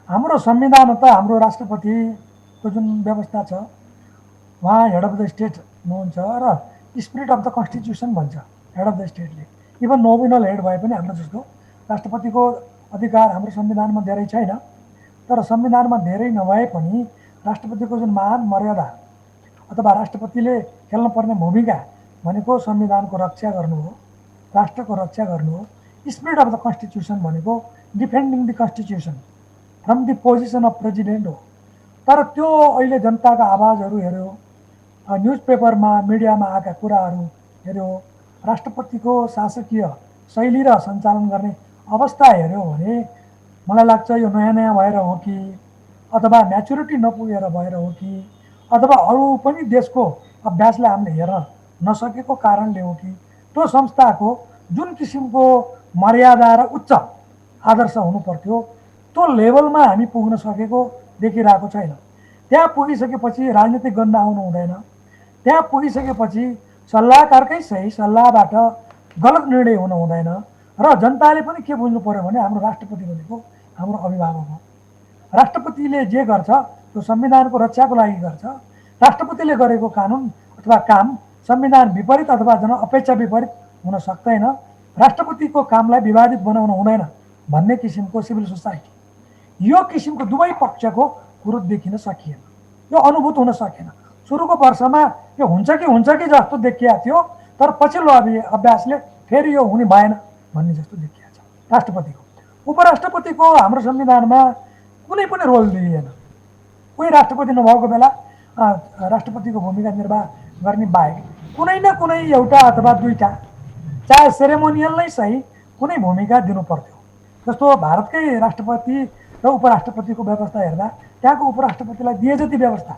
हाम्रो संविधान त हाम्रो राष्ट्रपतिको जुन व्यवस्था छ, उहाँ हेड अफ द स्टेट हुनुहुन्छ र स्पिरिट अफ द कन्स्टिट्युसन भन्छ। हेड अफ द स्टेटले। इभन नोमिनल हेड भए पनि हाम्रो जस्तो राष्ट्रपतिको अधिकार हाम्रो संविधानमा धेरै छैन, तर संविधानमा धेरै नभए पनि राष्ट्रपतिको जुन महान मर्यादा अथवा राष्ट्रपतिले खेल्नुपर्ने भूमिका भनेको संविधानको रक्षा गर्नु हो, राष्ट्रको रक्षा गर्नु हो। स्पिरिट अफ द कन्स्टिट्युसन भनेको defending the constitution from the position of president हो। तर त्यो अहिले जनताका आवाजहरू हेऱ्यो, न्युजपेपरमा मिडियामा आएका कुराहरू हेऱ्यो, राष्ट्रपतिको शासकीय शैली र सञ्चालन गर्ने अवस्था हेऱ्यो भने मलाई लाग्छ यो नयाँ नयाँ भएर हो कि, अथवा म्याच्युरिटी नपुगेर भएर हो कि, अथवा अरू पनि देशको अभ्यासलाई हामीले हेर्न नसकेको कारणले हो कि, त्यो संस्थाको जुन किसिमको मर्यादा र उच्च आदर्श हुनुपर्थ्यो त्यो लेभलमा हामी पुग्न सकेको देखिरहेको छैन। त्यहाँ पुगिसकेपछि राजनीतिक गन्ध आउनु हुँदैन। त्यहाँ पुगिसकेपछि सल्लाहकारकै सही सल्लाहबाट गलत निर्णय हुनु हुँदैन। र जनताले पनि के बुझ्नु पर्यो भने हाम्रो राष्ट्रपति भनेको हाम्रो अभिभावक हो। राष्ट्रपतिले जे गर्छ त्यो संविधानको रक्षाको लागि गर्छ। राष्ट्रपतिले गरेको कानुन अथवा काम संविधान विपरीत अथवा जनअपेक्षा विपरीत हुन सक्दैन। राष्ट्रपतिको कामलाई विवादित बनाउन हुँदैन भन्ने किसिमको सिभिल सोसाइटी, यो किसिमको दुवै पक्षको कुरो देखिन सकिएन, यो अनुभूत हुन सकेन। सुरुको वर्षमा यो हुन्छ कि जस्तो देखिया थियो, तर पछिल्लो अभ्यासले फेरि यो हुने भएन भन्ने जस्तो देखिया छ। राष्ट्रपतिको उपराष्ट्रपतिको हाम्रो संविधानमा कुनै पनि रोल दिइएन। कोही राष्ट्रपति नभएको बेला राष्ट्रपतिको भूमिका निर्वाह गर्ने बाहेक कुनै न कुनै एउटा अथवा दुईटा, चाहे सेरेमोनियल नै सही, कुनै भूमिका दिनु पर्थ्यो। जस्तो भारतकै राष्ट्रपति र उपराष्ट्रपतिको व्यवस्था हेर्दा त्यहाँको उपराष्ट्रपतिलाई दिए जति व्यवस्था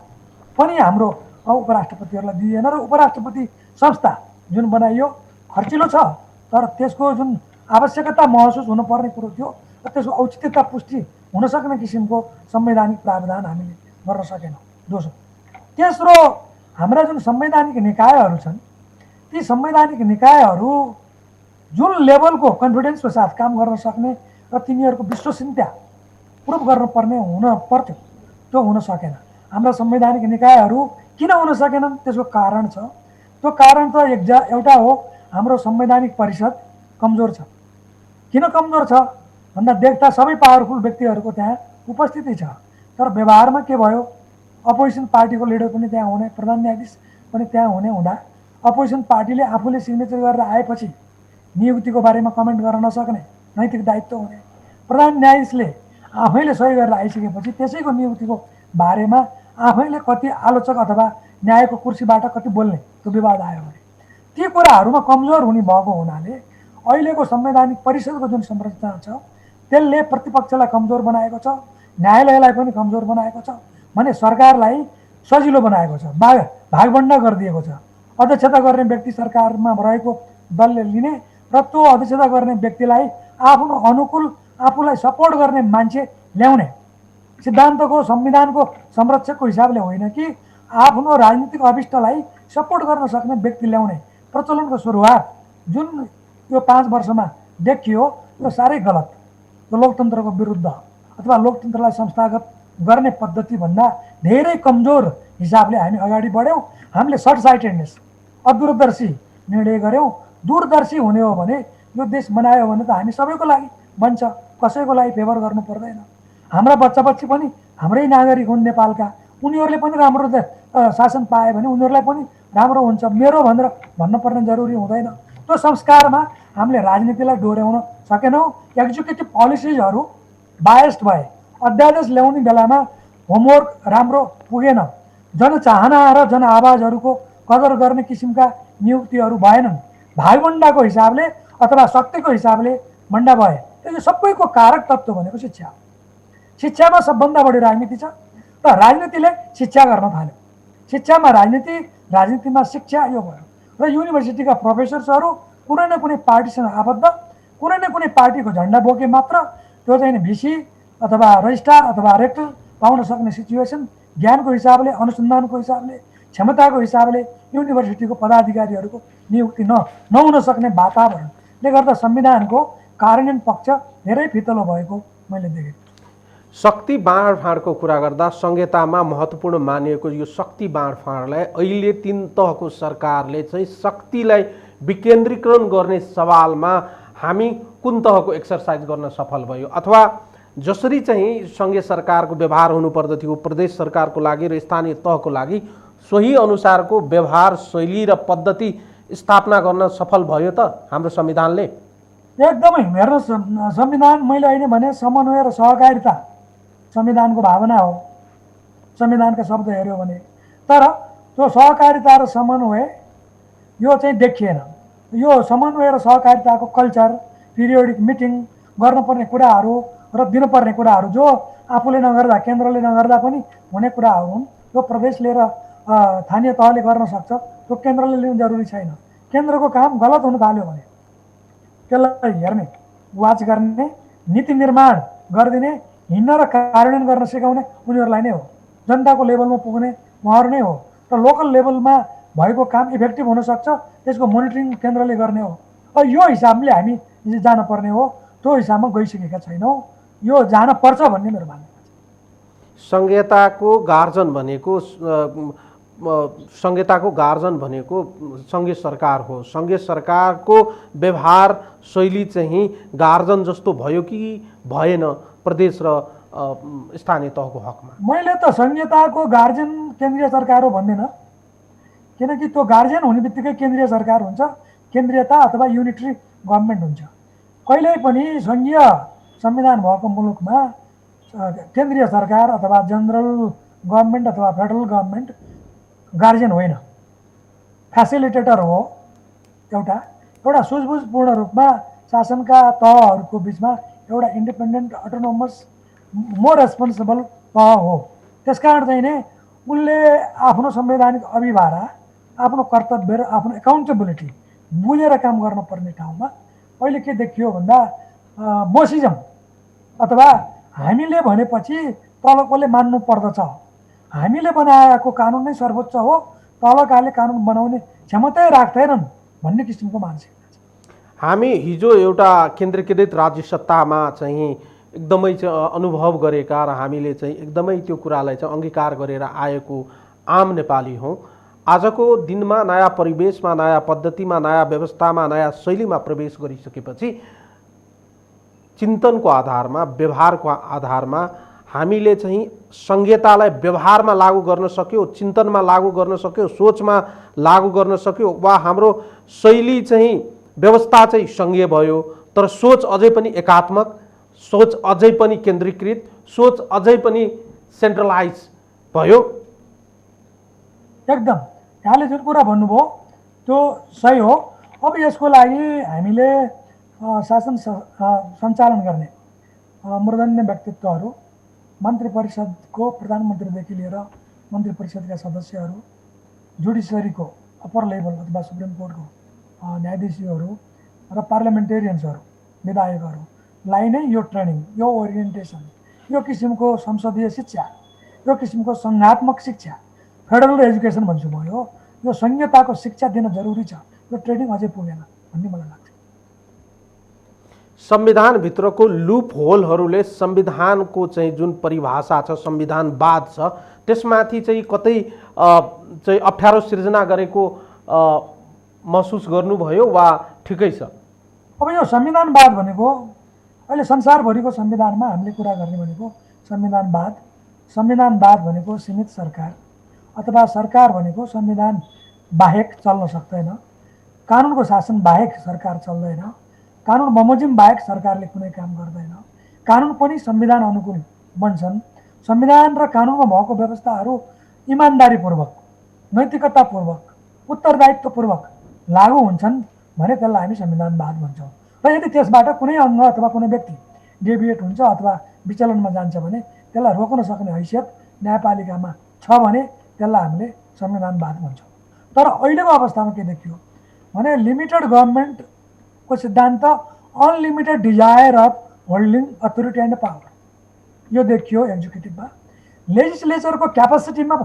पनि हाम्रो उपराष्ट्रपतिहरूलाई दिइएन। र उपराष्ट्रपति संस्था जुन बनाइयो खर्चिलो छ, तर त्यसको जुन आवश्यकता महसुस हुनुपर्ने कुरो थियो र त्यसको औचित्यता पुष्टि हुन सक्ने किसिमको संवैधानिक प्रावधान हामीले गर्न सकेनौँ। दोस्रो, तेस्रो, हाम्रा जुन संवैधानिक निकायहरू छन् ती संवैधानिक निकायहरू जुन लेभलको कन्फिडेन्सको साथ काम गर्न सक्ने र तिनीहरूको विश्वसनीयता प्रुभ गर्नुपर्ने हुन पर्थ्यो, त्यो हुन सकेन। हाम्रा संवैधानिक निकायहरू किन हुन सकेनन् त्यसको कारण छ। त्यो कारण त एउटा हो, हाम्रो संवैधानिक परिषद कमजोर छ। किन कमजोर छ भन्दा देख्दा सबै पावरफुल व्यक्तिहरूको त्यहाँ उपस्थिति छ, तर व्यवहारमा के भयो, अपोजिसन पार्टीको लिडर पनि त्यहाँ हुने, प्रधान न्यायाधीश पनि त्यहाँ हुने हुँदा अपोजिसन पार्टीले आफूले सिग्नेचर गरेर आएपछि नियुक्तिको बारेमा कमेन्ट गर्न नसक्ने नैतिक दायित्व हुने, प्रधान न्यायाधीशले आफैले सही गरेर आइसकेपछि त्यसैको नियुक्तिको बारेमा आफैले कति आलोचक अथवा न्यायको कुर्सीबाट कति बोल्ने त्यो विवाद आयो भने ती कुराहरूमा कमजोर हुने भएको हुनाले अहिलेको संवैधानिक परिषदको जुन संरचना छ त्यसले प्रतिपक्षलाई कमजोर बनाएको छ, न्यायालयलाई पनि कमजोर बनाएको छ भने सरकारलाई सजिलो बनाएको छ, भागभण्डा गरिदिएको छ। अध्यक्षता गर्ने व्यक्ति सरकारमा रहेको दलले लिने र त्यो अध्यक्षता गर्ने व्यक्तिलाई आफ्नो अनुकूल आफूलाई सपोर्ट गर्ने मान्छे ल्याउने, सिद्धान्तको संविधानको संरक्षकको हिसाबले होइन कि आफ्नो राजनीतिक अभिष्टलाई सपोर्ट गर्न सक्ने व्यक्ति ल्याउने प्रचलनको सुरुवात जुन यो 5 वर्षमा देखियो त्यो साह्रै गलत। यो लोकतन्त्रको विरुद्ध अथवा लोकतन्त्रलाई संस्थागत गर्ने पद्धतिभन्दा धेरै कमजोर हिसाबले हामी अगाडि बढ्यौँ। हामीले सर्ट साइटेडनेस, अदूरदर्शी निर्णय गऱ्यौँ। दूरदर्शी हुने हो भने यो देश बनायो भने त हामी सबैको लागि बन्छ, कसैको लागि फेभर गर्नु पर्दैन। हाम्रा बच्चा पनि हाम्रै नागरिक हुन् नेपालका, उनीहरूले पनि राम्रो शासन पाए भने उनीहरूलाई पनि राम्रो हुन्छ, मेरो भनेर भन्नुपर्ने जरुरी हुँदैन। त्यो संस्कारमा हामीले राजनीतिलाई डोर्याउन सकेनौँ। एक्जिक्युटिभ पोलिसिजहरू बायस्ड भए, अध्यादेश ल्याउने बेलामा होमवर्क राम्रो पुगेन, जनचाहना र जनआवाजहरूको कदर गर्ने किसिमका नियुक्तिहरू भएनन्, भागभण्डाको हिसाबले अथवा शक्तिको हिसाबले भण्डा भए। यो सबैको कारक तत्त्व भनेको शिक्षा हो। शिक्षामा सबभन्दा बढी राजनीति छ र राजनीतिले शिक्षा गर्न थाल्यो। शिक्षामा राजनीति, राजनीतिमा शिक्षा, यो भयो। र युनिभर्सिटीका प्रोफेसर्सहरू कुनै न कुनै पार्टीसँग आबद्ध, कुनै न कुनै पार्टीको झन्डा बोके मात्र त्यो चाहिँ भिसी अथवा रजिस्ट्रार अथवा रेक्टर पाउन सक्ने सिचुएसन, ज्ञानको हिसाबले, अनुसन्धानको हिसाबले, क्षमताको हिसाबले युनिभर्सिटीको पदाधिकारीहरूको नियुक्ति नहुन सक्ने वातावरणले गर्दा संविधानको कार्यान्वयन पक्ष धेरै फितलो भएको मैले देखेँ। शक्ति बाँडफाँडको कुरा गर्दा संहितामा महत्त्वपूर्ण मानिएको यो शक्ति बाँडफाँडलाई अहिले 3 तहको सरकारले चाहिँ शक्तिलाई विकेन्द्रीकरण गर्ने सवालमा हामी कुन तहको एक्सर्साइज गर्न सफल भयो, अथवा जसरी चाहिँ सङ्घीय सरकारको व्यवहार हुनुपर्दथ्यो प्रदेश सरकारको लागि र स्थानीय तहको लागि सोही अनुसारको व्यवहार शैली र पद्धति स्थापना गर्न सफल भयो त हाम्रो संविधानले? एकदमै हेर्नुहोस्, संविधान मैले अहिले भने समन्वय र सहकारिता संविधानको भावना हो, संविधानका शब्द हेऱ्यो भने। तर त्यो सहकारिता र समन्वय यो चाहिँ देखिएन। यो समन्वय र सहकारिताको कल्चर, पिरियोडिक मिटिङ गर्नुपर्ने कुराहरू र दिनुपर्ने कुराहरू जो आफूले नगर्दा केन्द्रले नगर्दा पनि हुने कुराहरू हुन्, त्यो प्रदेशले र स्थानीय तहले गर्न सक्छ, त्यो केन्द्रले लिनु जरुरी छैन। केन्द्रको काम गलत हुन थाल्यो भने त्यसलाई हेर्ने, वाच गर्ने, नीति निर्माण गरिदिने, हिँड्न र कार्यान्वयन गर्न सिकाउने उनीहरूलाई नै हो। जनताको लेभलमा पुग्ने उहाँहरू नै हो। र लोकल लेभलमा भएको काम इफेक्टिभ हुनसक्छ, त्यसको मोनिटरिङ केन्द्रले गर्ने हो। यो हिसाबले हामी जानुपर्ने हो, त्यो हिसाबमा गइसकेका छैनौँ। यो जान पर्छ भन्ने मेरो मान्यता छ। संहिताको गार्जन भनेको सङ्घीय सरकार हो। सङ्घीय सरकारको व्यवहार शैली चाहिँ गार्जन जस्तो भयो कि भएन प्रदेश र स्थानीय तहको हकमा? मैले त संहिताको गार्जियन केन्द्रीय सरकार हो भन्दिनँ, किनकि त्यो गार्जियन हुने बित्तिकै केन्द्रीय सरकार हुन्छ, केन्द्रीयता अथवा युनिटरी गभर्मेन्ट हुन्छ। कहिल्यै पनि सङ्घीय संविधान भएको मुलुकमा केन्द्रीय सरकार अथवा जनरल गभर्मेन्ट अथवा फेडरल गभर्मेन्ट गार्जियन होइन, फेसिलिटेटर हो। एउटा सुझबुझपूर्ण रूपमा शासनका तहहरूको बिचमा एउटा इन्डिपेन्डेन्ट, अटोनोमस, मोर रेस्पोन्सिबल तह हो। त्यसकारण चाहिँ नै उनले आफ्नो संवैधानिक अभिभारा, आफ्नो कर्तव्य र आफ्नो एकाउन्टेबिलिटी बुझेर काम गर्नुपर्ने ठाउँमा अहिले के देखियो भन्दा मोसिजम अथवा हामीले भनेपछि तलकोले मान्नु पर्दछ, हामीले बनाएको कानुन नै सर्वोच्च हो, तलकाले कानुन बनाउने क्षमतै राख्दैनन् भन्ने किसिमको मानसिकता छ। हामी हिजो एउटा केन्द्रीकृत राज्य सत्तामा चाहिँ एकदमै अनुभव गरेका र हामीले चाहिँ एकदमै त्यो कुरालाई चाहिँ अङ्गीकार गरेर आएको आम नेपाली हौँ। आजको दिनमा नयाँ परिवेशमा, नयाँ पद्धतिमा, नयाँ व्यवस्थामा, नयाँ शैलीमा प्रवेश गरिसकेपछि चिन्तनको आधारमा, व्यवहारको आधारमा हामीले चाहिँ संहितालाई व्यवहारमा लागू गर्न सक्यो, चिन्तनमा लागू गर्न सक्यो, सोचमा लागू गर्न सक्यो, वा हाम्रो शैली चाहिँ व्यवस्था चाहिँ सङ्घीय भयो तर सोच अझै पनि एकात्मक, सोच अझै पनि केन्द्रीकृत, सोच अझै पनि सेन्ट्रलाइज भयो? एकदम यहाँले जुन कुरा भन्नुभयो त्यो सही हो। अब यसको लागि हामीले शासन सञ्चालन गर्ने मूर्धन्य व्यक्तित्वहरू, मन्त्री परिषदको प्रधानमन्त्रीदेखि लिएर मन्त्री परिषदका सदस्यहरू, जुडिसियरीको अप्पर लेभल अथवा सुप्रिम कोर्टको न्यायाधीशहरू र पार्लियामेन्टेरियन्सहरू, विधायकहरूलाई नै यो ट्रेनिङ, यो ओरिएन्टेसन, यो किसिमको संसदीय शिक्षा, यो किसिमको सङ्घात्मक शिक्षा, फेडरल एजुकेसन भन्छु म, यो संहिताको शिक्षा दिन जरुरी छ। यो ट्रेनिङ अझै पुगेन भन्ने मलाई लाग्छ। संविधानभित्रको लुप होलहरूले संविधानको चाहिँ जुन परिभाषा छ, संविधानवाद छ, त्यसमाथि चाहिँ कतै चाहिँ अप्ठ्यारो सिर्जना गरेको महसुस गर्नुभयो वा ठिकै छ? अब यो संविधानवाद भनेको अहिले संसारभरिको संविधानमा हामीले कुरा गर्ने भनेको संविधानवाद। संविधानवाद भनेको सीमित सरकार अथवा सरकार भनेको संविधान बाहेक चल्न सक्दैन, कानुनको शासन बाहेक सरकार चल्दैन, कानुन बमोजिम बाहेक सरकारले कुनै काम गर्दैन, कानुन पनि संविधान अनुकूल बन्छन्। संविधान र कानुनमा भएको व्यवस्थाहरू इमान्दारीपूर्वक, नैतिकतापूर्वक, उत्तरदायित्वपूर्वक लागू हुन्छन् भने त्यसलाई हामी संविधानवाद भन्छौँ। र यदि त्यसबाट कुनै अङ्ग अथवा कुनै व्यक्ति डेभिएट हुन्छ अथवा विचलनमा जान्छ भने त्यसलाई रोक्न सक्ने हैसियत न्यायपालिकामा छ भने त्यसलाई हामीले संविधानवाद भन्छौँ। तर अहिलेको अवस्थामा के देखियो भने लिमिटेड गभर्मेन्टको सिद्धान्त, unlimited desire of holding authority and power, यो देखियो एक्जिक्युटिभमा। लेजिस्लेचरको क्यापासिटीमा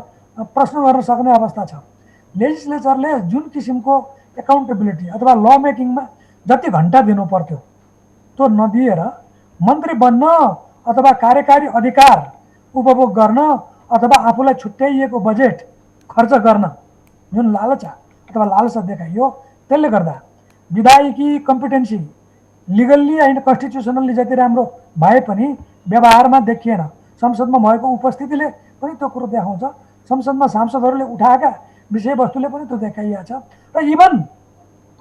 प्रश्न गर्न सक्ने अवस्था छ। लेजिस्लेचरले जुन किसिमको एकाउन्टेबिलिटी अथवा ल मेकिङमा जति घन्टा दिनु पर्थ्यो त्यो नदिएर मन्त्री बन्न अथवा कार्यकारी अधिकार उपभोग गर्न अथवा आफूलाई छुट्याइएको बजेट खर्च गर्न जुन लालचा अथवा लालसा देखाइयो, त्यसले गर्दा विधायकी कम्पिटेन्सी लिगल्ली एन्ड कन्स्टिट्युसनल्ली जति राम्रो भए पनि व्यवहारमा देखिएन। संसदमा भएको उपस्थितिले पनि त्यो कुरो देखाउँछ, संसदमा सांसदहरूले उठाएका विषयवस्तुले पनि त्यो देखाइएको छ। र इभन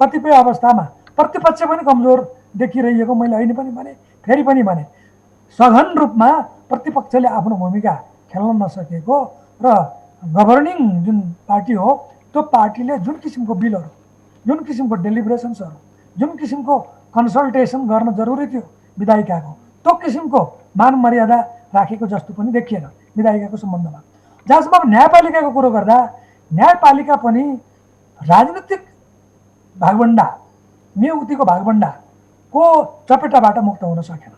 कतिपय अवस्थामा प्रतिपक्ष पनि कमजोर देखिरहेको मैले अहिले पनि भने, फेरि पनि भने, सघन रूपमा प्रतिपक्षले आफ्नो भूमिका खेल्न नसकेको र गभर्निङ जुन पार्टी हो त्यो पार्टीले जुन किसिमको बिलहरू, जुन किसिमको डेलिब्रेसन्सहरू, जुन किसिमको कन्सल्टेसन गर्न जरुरी थियो विधायिकाको, त्यो किसिमको मान मर्यादा राखेको जस्तो पनि देखिएन विधायिकाको सम्बन्धमा। जहाँसम्म अब न्यायपालिकाको कुरो गर्दा न्यायपालिका पनि राजनीतिक भागभण्डा, नियुक्तिको भागभण्डाको चपेटाबाट मुक्त हुन सकेन।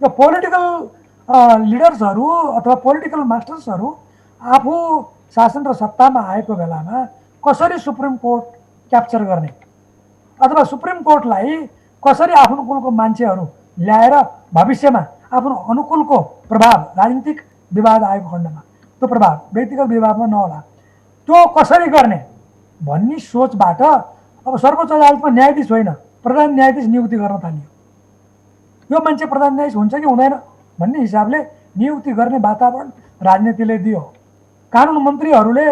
यो पोलिटिकल लिडर्सहरू अथवा पोलिटिकल मास्टर्सहरू आफू शासन र सत्तामा आएको बेलामा कसरी सुप्रिम कोर्ट क्याप्चर गर्ने अथवा सुप्रिम कोर्टलाई कसरी आफ्नो अनुकूलको मान्छेहरू ल्याएर भविष्यमा आफ्नो अनुकूलको प्रभाव, राजनीतिक विवाद आएको खण्डमा त्यो प्रभाव व्यक्तिगत विवादमा नहोला, त्यो कसरी गर्ने भन्ने सोचबाट अब सर्वोच्च अदालतमा न्यायाधीश होइन प्रधान न्यायाधीश नियुक्ति गर्न थालियो। यो मान्छे प्रधान न्यायाधीश हुन्छ कि हुँदैन भन्ने हिसाबले नियुक्ति गर्ने वातावरण राजनीतिले दियो। कानुन मन्त्रीहरूले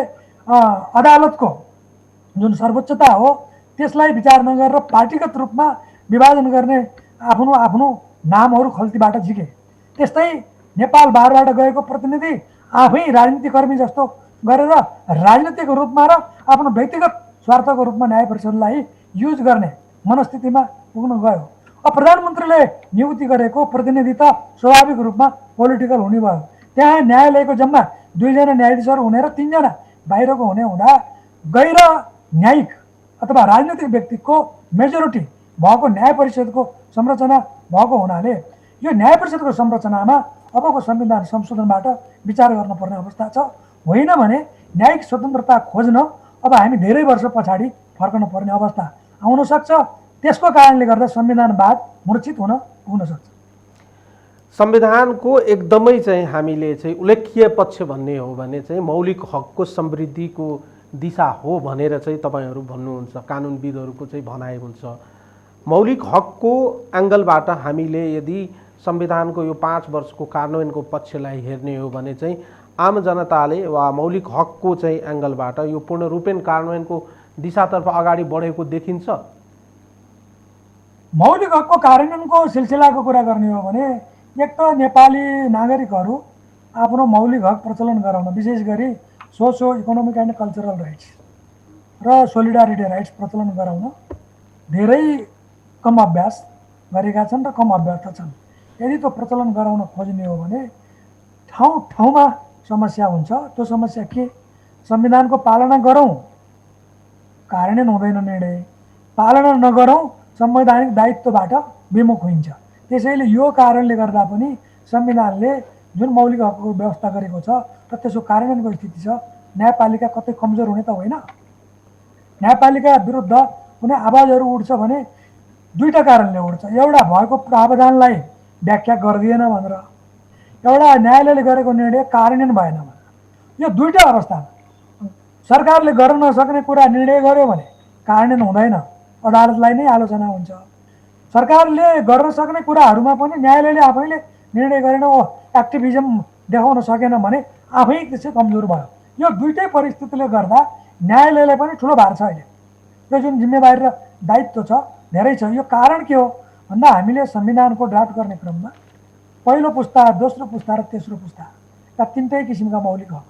अदालतको जुन सर्वोच्चता हो त्यसलाई विचार नगरेर पार्टीगत रूपमा विभाजन गर्ने आफ्नो आफ्नो नामहरू खल्तीबाट झिके। त्यस्तै नेपाल बारबाट गएको प्रतिनिधि आफै राजनीतिकर्मी जस्तो गरेर राजनीतिक रूपमा र आफ्नो व्यक्तिगत स्वार्थको रूपमा न्याय परिषदलाई युज गर्ने मनस्थितिमा पुग्न गयो। अब प्रधानमन्त्रीले नियुक्ति गरेको प्रतिनिधि त स्वाभाविक रूपमा पोलिटिकल हुने भयो। त्यहाँ न्यायालयको जम्मा 2 जना न्यायाधीशहरू हुने र 3 जना बाहिरको हुने हुँदा गैर न्यायिक अथवा राजनीतिक व्यक्तिको मेजोरिटी भएको न्याय परिषदको संरचना भएको हुनाले यो न्याय परिषदको संरचनामा अबको संविधान संशोधनबाट विचार गर्नुपर्ने अवस्था छ। होइन भने न्यायिक स्वतन्त्रता खोज्न अब हामी धेरै वर्ष पछाडि फर्कन पर्ने अवस्था आउन सक्छ। त्यसको कारणले गर्दा संविधानवाद मूर्छित हुन सक्छ। संविधानको एकदमै चाहिँ हामीले चाहिँ उल्लेख्य पक्ष भन्ने हो भने चाहिँ मौलिक हकको समृद्धिको दिशा हो भनेर चाहिँ तपाईहरू भन्नुहुन्छ, कानुनविदहरूको चाहिँ भनाइ हुन्छ। मौलिक हकको एङ्गलबाट हामीले यदि संविधानको यो 5 वर्षको कार्यान्वयनको पक्षलाई हेर्ने हो भने चाहिँ आम जनताले वा मौलिक हकको चाहिँ एङ्गलबाट यो पूर्ण रूपेण कार्यान्वयनको दिशातर्फ अगाडि बढेको देखिन्छ। मौलिक हकको कार्यान्वयनको सिलसिलाको कुरा गर्ने हो भने एक त नेपाली नागरिकहरू आफ्नो मौलिक हक प्रचलन गराउन, विशेष गरी socio economic and cultural rights र सोलिडारिटी राइट्स प्रचलन गराउन धेरै कम अभ्यास गरेका छन् र कम अभ्यस्त छन्। यदि त्यो प्रचलन गराउन खोज्ने हो भने ठाउँ ठाउँमा समस्या हुन्छ। त्यो समस्या के? संविधानको पालना गरौँ, कार्यान्वयन हुँदैन निर्णय, पालना नगरौँ, संवैधानिक दायित्वबाट विमुख हुन्छ। त्यसैले यो कारणले गर्दा पनि संविधानले जुन मौलिक हकको व्यवस्था गरेको छ र त्यसको कार्यान्वयनको स्थिति छ, न्यायपालिका कतै कमजोर हुने त होइन। न्यायपालिका विरुद्ध कुनै आवाजहरू उठ्छ भने दुईटा कारणले उठ्छ। एउटा भएको प्रावधानलाई व्याख्या गरिदिएन भनेर, एउटा न्यायालयले गरेको निर्णय कार्यान्वयन भएन भनेर। यो दुईटा अवस्थामा सरकारले गर्न नसक्ने कुरा निर्णय गर्यो भने कार्यान्वयन हुँदैन, अदालतलाई नै आलोचना हुन्छ। सरकारले गर्न सक्ने कुराहरूमा पनि न्यायालयले आफैले निर्णय गरेन, एक्टिभिजम देखाउन सकेन भने आफै त्यसै कमजोर भयो। यो दुईटै परिस्थितिले गर्दा न्यायालयलाई पनि ठुलो भार छ। अहिले यो जुन जिम्मेवारी र दायित्व छ धेरै छ। यो कारण के हो भन्दा हामीले संविधानको ड्राफ्ट गर्ने क्रममा पहिलो पुस्ता, दोस्रो पुस्ता र तेस्रो पुस्ताका 3टै किसिमका मौलिक हक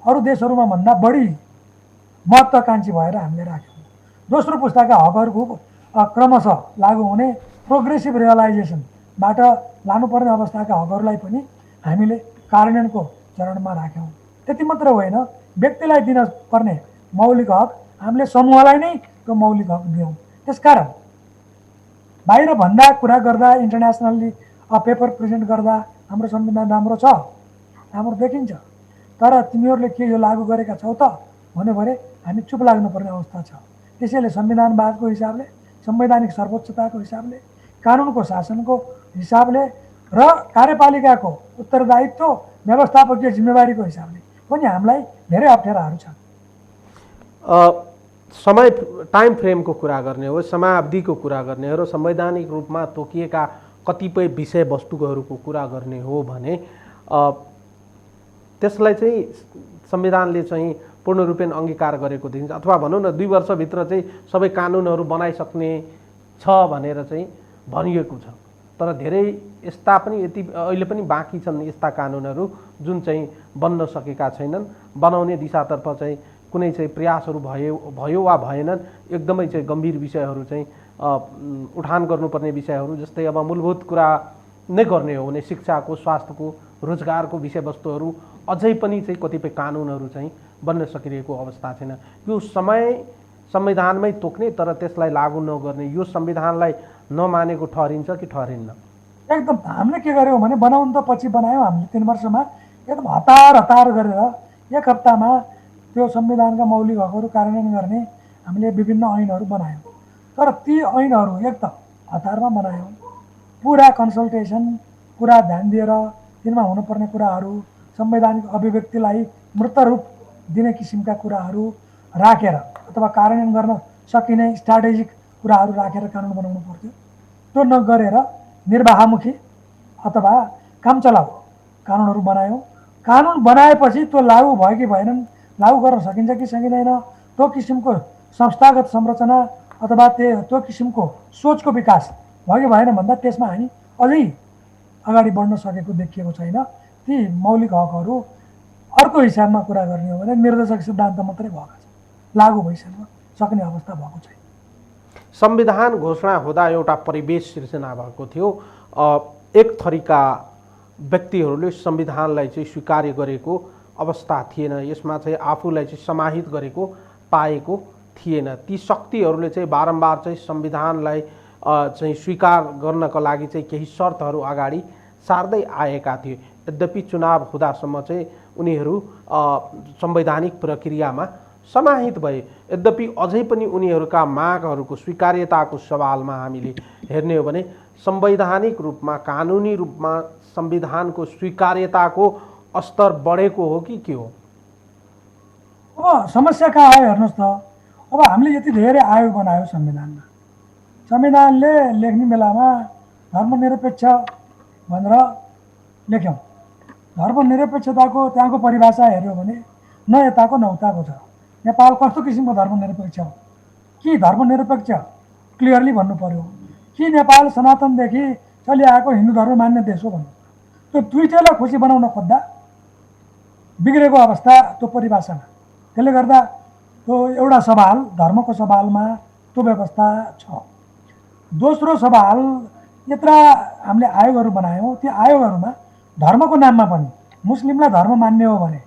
अरू देशहरूमा भन्दा बढी महत्त्वाकांक्षी भएर हामीले राख्यौँ। दोस्रो पुस्ताका हकहरूको क्रमशः लागू हुने प्रोग्रेसिभ रियलाइजेसनबाट लानुपर्ने अवस्थाका हकहरूलाई पनि हामीले कार्यान्वयनको चरणमा राख्यौँ। त्यति मात्र होइन, व्यक्तिलाई दिन पर्ने मौलिक हक हामीले समूहलाई नै त्यो मौलिक हक दियौँ। त्यसकारण बाहिर भन्दा कुरा गर्दा, इन्टरनेसनल्ली पेपर प्रेजेन्ट गर्दा हाम्रो संविधान राम्रो छ, राम्रो देखिन्छ, तर तिमीहरूले के यो लागू गरेका छौ त भन्यो भने हामी चुप लाग्नुपर्ने अवस्था छ। त्यसैले संविधानवादको हिसाबले, संवैधानिक सर्वोच्चताको हिसाबले, कानुनको शासनको हिसाबले र कार्यपालिकाको उत्तरदायित्व, व्यवस्थापकीय जिम्मेवारीको हिसाबले पनि हामीलाई धेरै अप्ठ्याराहरू छन्। समय टाइम फ्रेमको कुरा गर्ने हो, समयावधिको कुरा गर्ने हो र संवैधानिक रूपमा तोकिएका कतिपय विषयवस्तुहरूको कुरा गर्ने हो भने त्यसलाई चाहिँ संविधानले चाहिँ पूर्ण रूपेण अंगीकार गरेको देखिन्छ। अथवा भनौँ न 2 वर्षभित्र चाहिँ सबै कानुनहरू बनाइसक्ने छ भनेर चाहिँ भनिएको छ। तर धेरै यस्ता पनि यति अहिले पनि बाँकी छन् यस्ता कानुनहरू जुन चाहिँ बन्न सकेका छैनन्। बनाउने दिशातर्फ चाहिँ कुनै चाहिँ प्रयासहरू भयो वा भएनन्। एकदमै चाहिँ गम्भीर विषयहरू चाहिँ उठान गर्नुपर्ने विषयहरू, जस्तै अब मूलभूत कुरा नै गर्ने हो भने शिक्षाको, स्वास्थ्यको, रोजगारको विषयवस्तुहरू अझै पनि चाहिँ कतिपय कानुनहरू चाहिँ बन्न सकिरहेको अवस्था छैन। यो समय संविधानमै तोक्ने तर त्यसलाई लागू नगर्ने, यो संविधानलाई नमानेको ठहरिन्छ कि ठहरिन्न? एकदम हामीले के गर्यौँ भने बनाउनु त पछि बनायौँ हामीले 3 वर्षमा एकदम हतार गरेर 1 हप्तामा त्यो संविधानका मौलिक हकहरू कार्यान्वयन गर्ने हामीले विभिन्न ऐनहरू बनायौँ। तर ती ऐनहरू एकदम हतारमा बनायौँ। पुरा कन्सल्टेसन, पुरा ध्यान दिएर तिनमा हुनुपर्ने कुराहरू, संवैधानिक अभिव्यक्तिलाई मूर्त रूप दिने किसिमका कुराहरू राखेर अथवा कार्यान्वयन गर्न सकिने स्ट्राटेजिक कुराहरू राखेर कानुन बनाउनु पर्थ्यो। त्यो नगरेर निर्वाहमुखी अथवा काम चलाऊ कानुनहरू बनायौँ। कानुन बनाएपछि त्यो लागू भयो कि भएनन्, लागू गर्न सकिन्छ कि सकिँदैन, त्यो किसिमको संस्थागत संरचना अथवा त्यो किसिमको सोचको विकास भयो कि भएन भन्दा त्यसमा हामी अझै अगाडि बढ्न सकेको देखिएको छैन। ती मौलिक हकहरू अर्को हिसाबमा कुरा गर्ने हो भने निर्देशक सिद्धान्त मात्रै भएका छन्, लागू भइसक्न सक्ने अवस्था भएको छैन। संविधान घोषणा हुँदा एउटा परिवेश सिर्जना भएको थियो। एक थरीका व्यक्तिहरूले संविधानलाई चाहिँ स्वीकार्य गरेको अवस्था थिएन। यसमा चाहिँ आफूलाई चाहिँ समाहित गरेको पाएको थिएन। ती शक्तिहरूले चाहिँ बारम्बार चाहिँ संविधानलाई चाहिँ स्वीकार गर्नका लागि चाहिँ केही शर्तहरू अगाडि सार्दै आएका थिए। यद्यपि चुनाव हुँदासम्म चाहिँ उनीहरू संवैधानिक प्रक्रियामा समाहित भए। यद्यपि अझै पनि उनीहरूका मागहरूको स्वीकार्यताको सवालमा हामीले हेर्ने हो भने संवैधानिक रूपमा, कानुनी रूपमा संविधानको स्वीकार्यताको स्तर बढेको हो कि के हो? अब समस्या कहाँ आयो हेर्नुहोस् त। अब हामीले यति धेरै आयोग बनायो संविधानमा, संविधानले लेख्ने बेलामा धर्मनिरपेक्ष भनेर लेख्यौँ। धर्मनिरपेक्षताको त्यहाँको परिभाषा हेऱ्यो भने न यताको न उताको छ। नेपाल कस्तो किसिमको धर्मनिरपेक्ष हो? कि धर्मनिरपेक्ष क्लियरली भन्नु पर्यो कि नेपाल सनातनदेखि चलिआएको हिन्दू धर्म मान्ने देश हो भन्नु। त्यो दुईटैलाई खुसी बनाउन खोज्दा बिग्रेको अवस्था त्यो परिभाषामा। त्यसले गर्दा त्यो एउटा सवाल धर्मको सवालमा त्यो व्यवस्था छ। दोस्रो सवाल, यत्र हामीले आयोगहरू बनायौँ, ती आयोगहरूमा धर्मको नाममा पनि मुस्लिमलाई धर्म मान्ने हो भने,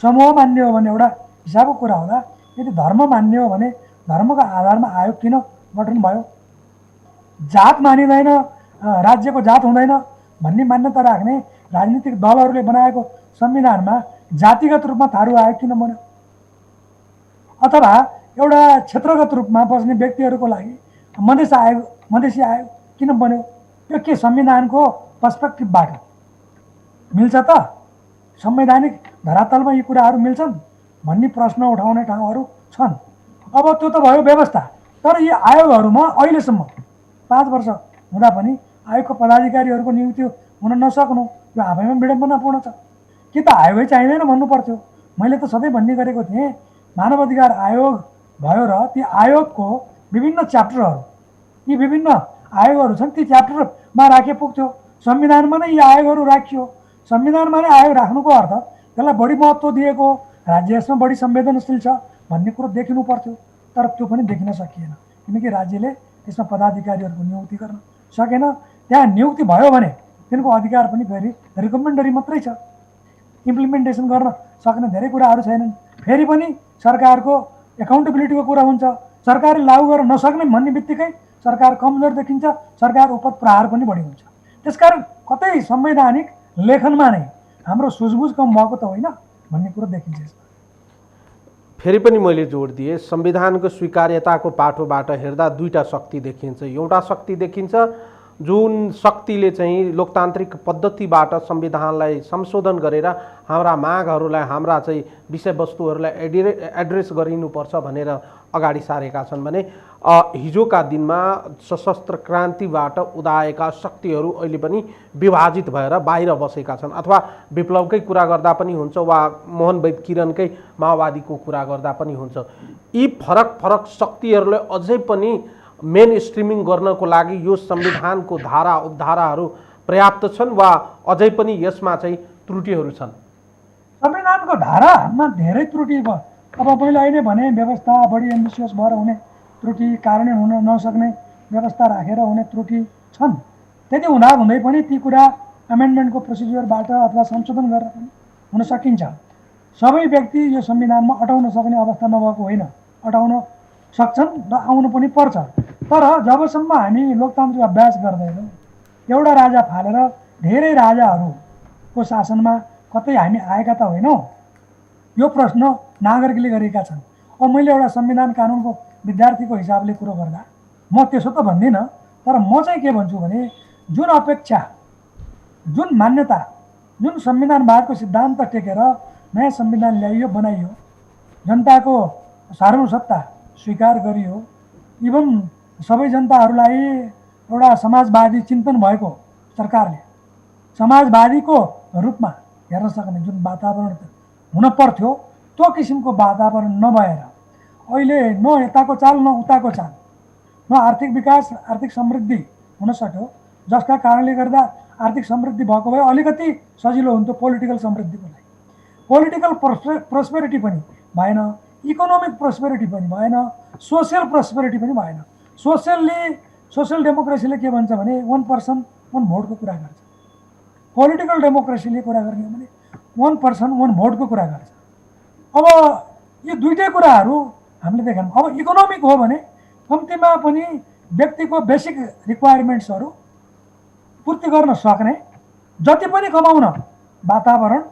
समूह मान्ने हो भने एउटा हिसाबको कुरा होला। यदि धर्म मान्ने हो भने धर्मको आधारमा आयोग किन गठन भयो? जात मानिँदैन, राज्यको जात हुँदैन भन्ने मान्यता राख्ने राजनीतिक दलहरूले बनाएको संविधानमा जातिगत रूपमा थारू आयोग किन बन्यो? अथवा एउटा क्षेत्रगत रूपमा बस्ने व्यक्तिहरूको लागि मधेसी आयोग किन बन्यो? यो के संविधानको पर्सपेक्टिभबाट मिल्छ त? संवैधानिक धरातलमा यी कुराहरू मिल्छन् भन्ने प्रश्न उठाउने ठाउँहरू छन्। अब त्यो त भयो व्यवस्था। तर यी आयोगहरूमा अहिलेसम्म 5 वर्ष हुँदा पनि आयोगको पदाधिकारीहरूको नियुक्ति हुन नसक्नु यो आफैमा विडम्बनापूर्ण छ। कि त आयोगै चाहिँदैन भन्नु पर्थ्यो। मैले त सधैँ भन्ने गरेको थिएँ, मानव अधिकार आयोग भयो र ती आयोगको विभिन्न च्याप्टरहरू, यी विभिन्न आयोगहरू छन्, ती च्याप्टरमा राखे पुग्थ्यो। संविधानमा नै यी आयोगहरू राखियो। संविधानमा नै आयोग राख्नुको अर्थ त्यसलाई बढी महत्त्व दिएको, राज्य यसमा बढी संवेदनशील छ भन्ने कुरो देखिनु पर्थ्यो। तर त्यो पनि देखिन सकिएन, किनकि राज्यले त्यसमा पदाधिकारीहरूको नियुक्ति गर्न सकेन। त्यहाँ नियुक्ति भयो भने तिनको अधिकार पनि फेरि रिकमेन्डरी मात्रै छ, इम्प्लिमेन्टेसन गर्न सक्ने धेरै कुराहरू छैनन्। फेरि पनि सरकारको एकाउन्टेबिलिटीको कुरा हुन्छ। सरकारले लागू गर्न नसक्ने भन्ने बित्तिकै सरकार कमजोर देखिन्छ, सरकार उपद प्रहार पनि बढी हुन्छ। त्यसकारण कतै संवैधानिक लेखनमा नै हाम्रो सुझबुझ कम भएको त होइन भन्ने कुरो देखिन्छ। फेरि पनि मैले जोड दिएँ, संविधानको स्वीकार्यताको पाटोबाट हेर्दा दुईटा शक्ति देखिन्छ। एउटा शक्ति देखिन्छ जुन शक्तिले चाहिँ लोकतान्त्रिक पद्धतिबाट संविधानलाई संशोधन गरेर हाम्रा मागहरूलाई, हाम्रा चाहिँ विषयवस्तुहरूलाई एड्रेस गरिनुपर्छ भनेर अगाडि सारेका छन् भने हिजोका दिनमा सशस्त्र क्रान्तिबाट उदाएका शक्तिहरू अहिले पनि विभाजित भएर बाहिर बसेका छन्, अथवा विप्लवकै कुरा गर्दा पनि हुन्छ वा मोहन वैद किरणकै माओवादीको कुरा गर्दा पनि हुन्छ। यी फरक फरक शक्तिहरूले अझै पनि मेन स्ट्रिमिङ गर्नको लागि यो संविधानको धारा उपधाराहरू पर्याप्त छन् वा अझै पनि यसमा चाहिँ त्रुटिहरू छन्? संविधानको धारामा धेरै त्रुटि भयो। अब मैले अहिले भने व्यवस्था बढी एम्बिसियस भएर हुने त्रुटि, कार्यान्वयन हुन नसक्ने व्यवस्था राखेर हुने त्रुटि छन्। त्यति हुँदै पनि ती कुरा एमेन्डमेन्टको प्रोसिड्युरबाट अथवा संशोधन गरेर पनि हुन सकिन्छ। सबै व्यक्ति यो संविधानमा अटाउन सक्ने अवस्थामा भएको होइन, अटाउन सक्छन् र आउनु पनि पर्छ। तर जबसम्म हामी लोकतान्त्रिक अभ्यास गर्दैनौँ, एउटा राजा फालेर धेरै राजाहरूको शासनमा कतै हामी आएका त होइनौँ। यो प्रश्न नागरिकले गरेका छन्। अब मैले एउटा संविधान कानुनको विद्यार्थीको हिसाबले कुरो गर्दा म त्यसो त भन्दिनँ, तर म चाहिँ के भन्छु भने जुन अपेक्षा, जुन मान्यता, जुन संविधानवादको सिद्धान्त टेकेर नयाँ संविधान ल्याइयो, बनाइयो, जनताको सार्वसत्ता स्वीकार गरियो, इभन सबै जनताहरूलाई एउटा समाजवादी चिन्तन भएको सरकारले समाजवादीको रूपमा हेर्न सक्ने जुन वातावरण हुन पर्थ्यो, त्यो किसिमको वातावरण नभएर अहिले न यताको चाल न उताको चाल, न आर्थिक विकास, आर्थिक समृद्धि हुन सक्यो, जसका कारणले गर्दा आर्थिक समृद्धि भएको भए अलिकति सजिलो हुन्थ्यो पोलिटिकल समृद्धिको लागि। पोलिटिकल प्रोस्पेरिटी पनि भएन, इकोनोमिक प्रोस्पेरिटी पनि भएन, सोसियल प्रोस्पेरिटी पनि भएन। सोसियल डेमोक्रेसीले के भन्छ भने 1 पर्सन 1 भोटको कुरा गर्छ। पोलिटिकल डेमोक्रेसीले कुरा गर्ने हो भने 1 पर्सन 1 भोटको कुरा गर्छ। अब यी दुईटै कुराहरू हामीले देख्यौँ। अब इकोनोमिक हो भने कम्तीमा पनि व्यक्तिको बेसिक रिक्वायरमेन्ट्सहरू पूर्ति गर्न सक्ने, जति पनि कमाउन वातावरण,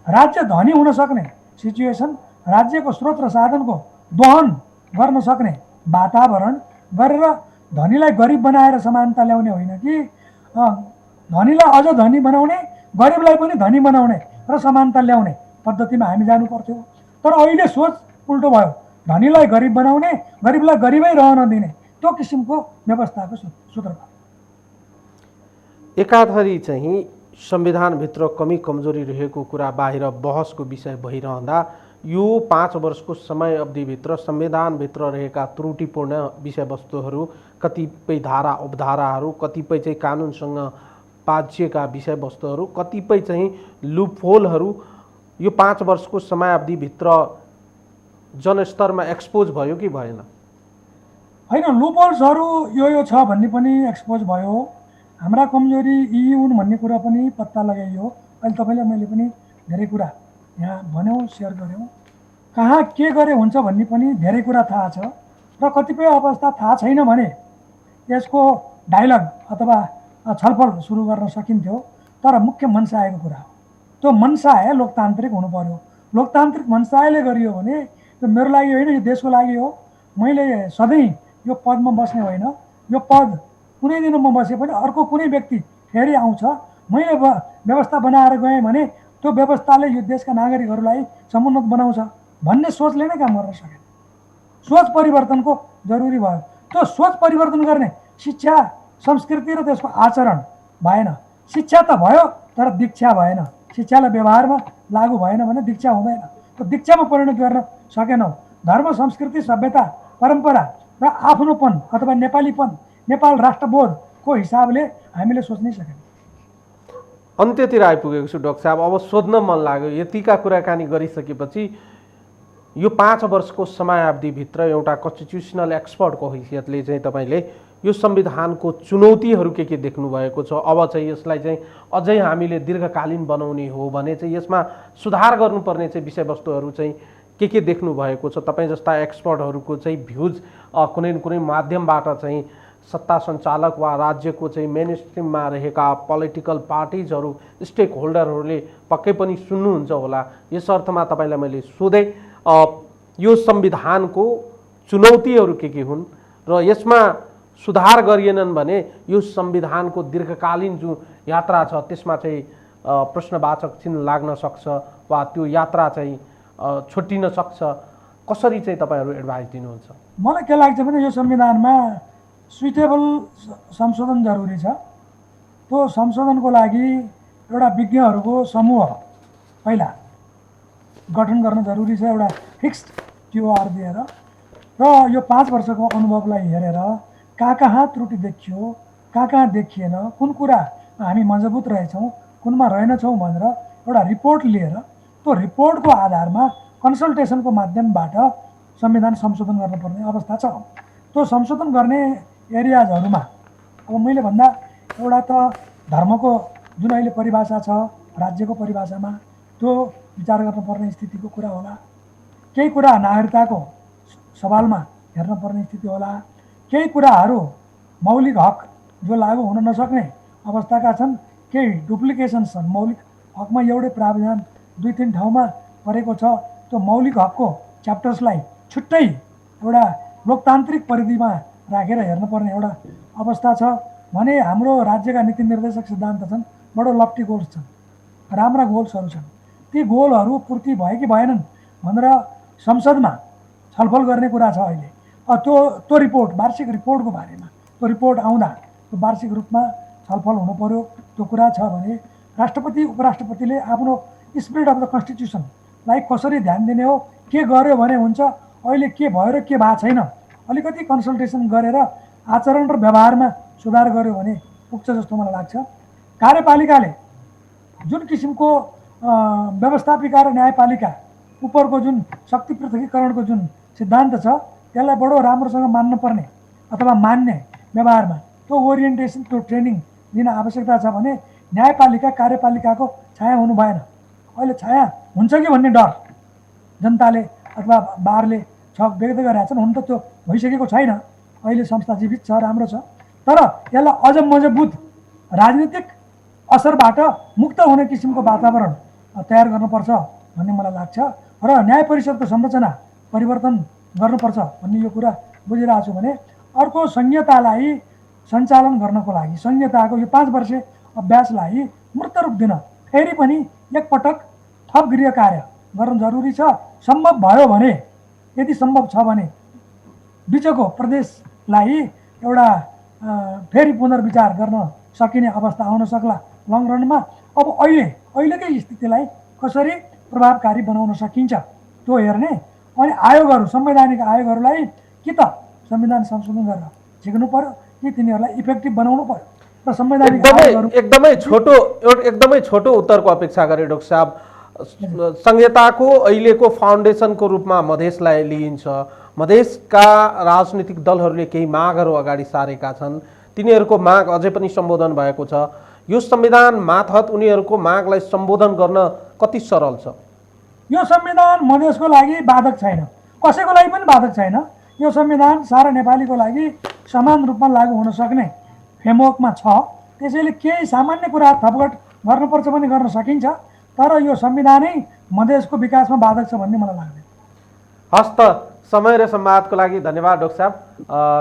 राज्य धनी हुन सक्ने सिचुएसन, राज्यको स्रोत र साधनको दोहन गर्न सक्ने वातावरण गरेर धनीलाई गरिब बनाएर समानता ल्याउने होइन कि धनीलाई अझ धनी बनाउने, गरिबलाई पनि धनी बनाउने र समानता ल्याउने पद्धतिमा हामी जानु पर्थ्यो। तर अहिले सोच उल्टो भयो, धनीलाई गरिब बनाउने, गरिबलाई गरिबै रहन दिने, त्यो किसिमको व्यवस्थाको सूत्रपात। एकाधरी चाहिँ संविधानभित्र कमी कमजोरी रहेको कुरा बाहिर बहसको विषय भइरहँदा यो 5 वर्षको समय अवधिभित्र संविधानभित्र रहेका त्रुटिपूर्ण विषयवस्तुहरू, कतिपय धारा उपधाराहरू, कतिपय चाहिँ कानुनसँग बाँचिएका विषयवस्तुहरू, कतिपय चाहिँ लुपहोलहरू यो 5 वर्षको समयावधिभित्र जनस्तरमा एक्सपोज भयो कि भएन? होइन, लुपहोल्सहरू यो छ भन्ने पनि एक्सपोज भयो। हाम्रा कमजोरी यी हुन् भन्ने कुरा पनि पत्ता लगाइयो। अहिले तपाईँले मैले पनि धेरै कुरा यहाँ भन्यौँ, सेयर गऱ्यौँ। कहाँ के गरे हुन्छ भन्ने पनि धेरै कुरा थाहा छ र कतिपय अवस्था थाहा छैन भने यसको डायलग अथवा छलफल सुरु गर्न सकिन्थ्यो। तर मुख्य मनसायको कुरा हो, त्यो मनसाय लोकतान्त्रिक हुनु पर्यो। लोकतान्त्रिक मनसायले गरियो भने त्यो मेरो लागि होइन, यो देशको लागि हो। मैले सधैँ यो पदमा बस्ने होइन, यो पद कुनै दिन म बसे पनि अर्को कुनै व्यक्ति फेरि आउँछ, मैले व्यवस्था बनाएर गएँ भने त्यो व्यवस्थाले यो देशका नागरिकहरूलाई समुन्नत बनाउँछ भन्ने सोचले नै काम गर्न सकेन। सोच परिवर्तनको जरुरी भयो। त्यो सोच परिवर्तन गर्ने शिक्षा, संस्कृति र त्यसको आचरण भएन। शिक्षा त भयो तर दीक्षा भएन। शिक्षालाई व्यवहारमा लागू भएन भने दीक्षा हुँदैन। त्यो दीक्षामा परिणत गर्न सकेनौँ। धर्म, संस्कृति, सभ्यता, परम्परा र आफ्नोपन अथवा नेपालीपन, नेपाल राष्ट्रबोधको हिसाबले हामीले सोच्नै सकेनौँ। अन्त्यतिर आइपुगेको छु डाक्टर साहब। अब सोध्न मन लाग्यो, यतिका कुराकानी गरिसकेपछि यो 5 वर्षको समयावधिभित्र एउटा कन्स्टिट्युसनल एक्सपर्टको हैसियतले चाहिँ तपाईँले यो संविधानको चुनौतीहरू के देख्नु भएको छ? अब चाहिँ यसलाई चाहिँ अझै हामीले दीर्घकालीन बनाउने हो भने चाहिँ यसमा सुधार गर्नुपर्ने चाहिँ विषयवस्तुहरू चाहिँ के देख्नु भएको छ? तपाईँ जस्ता एक्सपर्टहरूको चाहिँ भ्युज कुनै न कुनै माध्यमबाट चाहिँ सत्ता सञ्चालक वा राज्यको चाहिँ मेन स्ट्रिममा रहेका पोलिटिकल पार्टिजहरू, स्टेक होल्डरहरूले पक्कै पनि सुन्नुहुन्छ होला। यस अर्थमा तपाईँलाई मैले सोधेँ यो संविधानको चुनौतीहरू के हुन् र यसमा सुधार गरिएनन् भने यो संविधानको दीर्घकालीन जो यात्रा छ त्यसमा चाहिँ प्रश्नवाचक चिन्ह लाग्न सक्छ वा त्यो यात्रा चाहिँ छुट्टिन सक्छ। कसरी चाहिँ तपाईँहरू एडभाइस दिनुहुन्छ? मलाई के लाग्छ भने यो संविधानमा सुइटेबल संशोधन जरुरी छ। त्यो संशोधनको लागि एउटा विज्ञहरूको समूह पहिला गठन गर्न जरुरी छ, एउटा फिक्स्ड टिओआर दिएर र यो 5 वर्षको अनुभवलाई हेरेर कहाँ त्रुटि देखियो, कहाँ देखिएन, कुन कुरा हामी मजबुत रहेछौँ, कुनमा रहेनछौँ भनेर एउटा रिपोर्ट लिएर त्यो रिपोर्टको आधारमा कन्सल्टेसनको माध्यमबाट संविधान संशोधन गर्नुपर्ने अवस्था छ। त्यो संशोधन गर्ने एरियाजहरूमा अब मैले भन्दा एउटा त धर्मको जुन अहिले परिभाषा छ राज्यको परिभाषामा त्यो विचार गर्नुपर्ने स्थितिको कुरा होला, केही कुरा नागरिकताको सवालमा हेर्नुपर्ने स्थिति होला, केही कुराहरू मौलिक हक जो लागू हुन नसक्ने अवस्थाका छन्, केही डुप्लिकेसन्स छन्। मौलिक हकमा एउटै प्रावधान 2-3 ठाउँमा परेको छ, त्यो मौलिक हकको च्याप्टर्सलाई छुट्टै एउटा लोकतान्त्रिक परिधिमा राखेर हेर्नुपर्ने एउटा अवस्था छ भने हाम्रो राज्यका नीति निर्देशक सिद्धान्त छन्, बडो लफ्टी गोल्स छन्, राम्रा गोल्सहरू छन्। ती गोलहरू पूर्ति भए कि भएनन् भनेर संसदमा छलफल गर्ने कुरा छ अहिले। त्यो रिपोर्ट वार्षिक रिपोर्टको बारेमा त्यो रिपोर्ट आउँदा त्यो वार्षिक रूपमा छलफल हुनु पर्यो। त्यो कुरा छ भने राष्ट्रपति उपराष्ट्रपतिले आफ्नो स्पिरिट अफ द कन्स्टिट्युसनलाई कसरी ध्यान दिने हो, के गर्यो भने हुन्छ, अहिले के भयो र के भएको छैन, अलिकति कन्सल्टेसन गरेर आचरण र व्यवहारमा सुधार गर्यो भने पुग्छ जस्तो मलाई लाग्छ। कार्यपालिकाले जुन किसिमको व्यवस्थापिका र न्यायपालिका उपरको जुन शक्ति पृथकीकरणको जुन सिद्धान्त छ त्यसलाई बडो राम्रोसँग मान्नुपर्ने अथवा मान्ने व्यवहारमा त्यो ओरिएन्टेसन त्यो ट्रेनिङ दिन आवश्यकता छ भने न्यायपालिका कार्यपालिकाको छाया हुनु भएन। अहिले छाया हुन्छ कि भन्ने डर जनताले अथवा बारले छ व्यक्त गरेका छन्, हुन त त्यो भइसकेको छैन, अहिले संस्था जीवित छ, राम्रो छ, तर यसलाई अझ मजबुत राजनीतिक असरबाट मुक्त हुने किसिमको वातावरण तयार गर्नुपर्छ भन्ने मलाई लाग्छ र न्याय परिषदको संरचना परिवर्तन गर्नुपर्छ भन्ने यो कुरा बुझिरहेको छु भने अर्को संहितालाई सञ्चालन गर्नको लागि संहिताको यो 5 वर्षे अभ्यासलाई मूर्त रूप दिन फेरि पनि एकपटक थप गृह कार्य गर्न जरुरी छ। सम्भव भयो भने, यदि सम्भव छ भने बिचको प्रदेशलाई एउटा फेरि पुनर्विचार गर्न सकिने अवस्था आउन सक्ला लङ रनमा। अब अहिलेकै स्थितिलाई कसरी प्रभावकारी बनाउन सकिन्छ त्यो हेर्ने, अनि आयोगहरू संवैधानिक आयोगहरूलाई कि त संविधान संशोधन गरेर झिक्नु पर्यो कि तिनीहरूलाई इफेक्टिभ बनाउनु पर्यो र संवैधानिक आयोगहरू एकदमै छोटो उत्तरको अपेक्षा गरे डाक्टर साहब। संहिताको अहिलेको फाउन्डेसनको रूपमा मधेसलाई लिइन्छ, मधेसका राजनीतिक दलहरूले केही मागहरू अगाडि सारेका छन्, तिनीहरूको माग अझै पनि सम्बोधन भएको छ। यो संविधान मार्फत उनीहरूको मागलाई सम्बोधन गर्न कति सरल छ? यो संविधान मधेसको लागि बाधक छैन, कसैको लागि पनि बाधक छैन। यो संविधान सारा नेपालीको लागि समान रूपमा लागू हुन सक्ने फ्रेमवर्कमा छ। त्यसैले केही सामान्य कुरा थपघट गर्नुपर्छ भने गर्न सकिन्छ, तर यो संविधानै मधेसको विकासमा बाधक छ भन्ने मलाई लाग्दैन। हस् त, समय र संवादको लागि धन्यवाद डाक्टर साहब,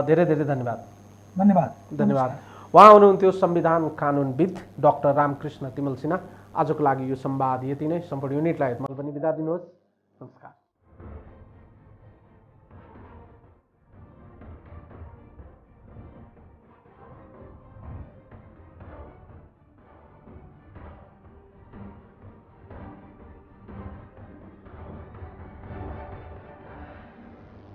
धेरै धेरै धन्यवाद। धन्यवाद। उहाँ हुनुहुन्थ्यो संविधान कानुनविद डाक्टर रामकृष्ण तिमल सिन्हा। आजको लागि यो संवाद यति नै। सम्पूर्ण युनिटलाई मैले पनि बिदा दिनुहोस्। नमस्कार।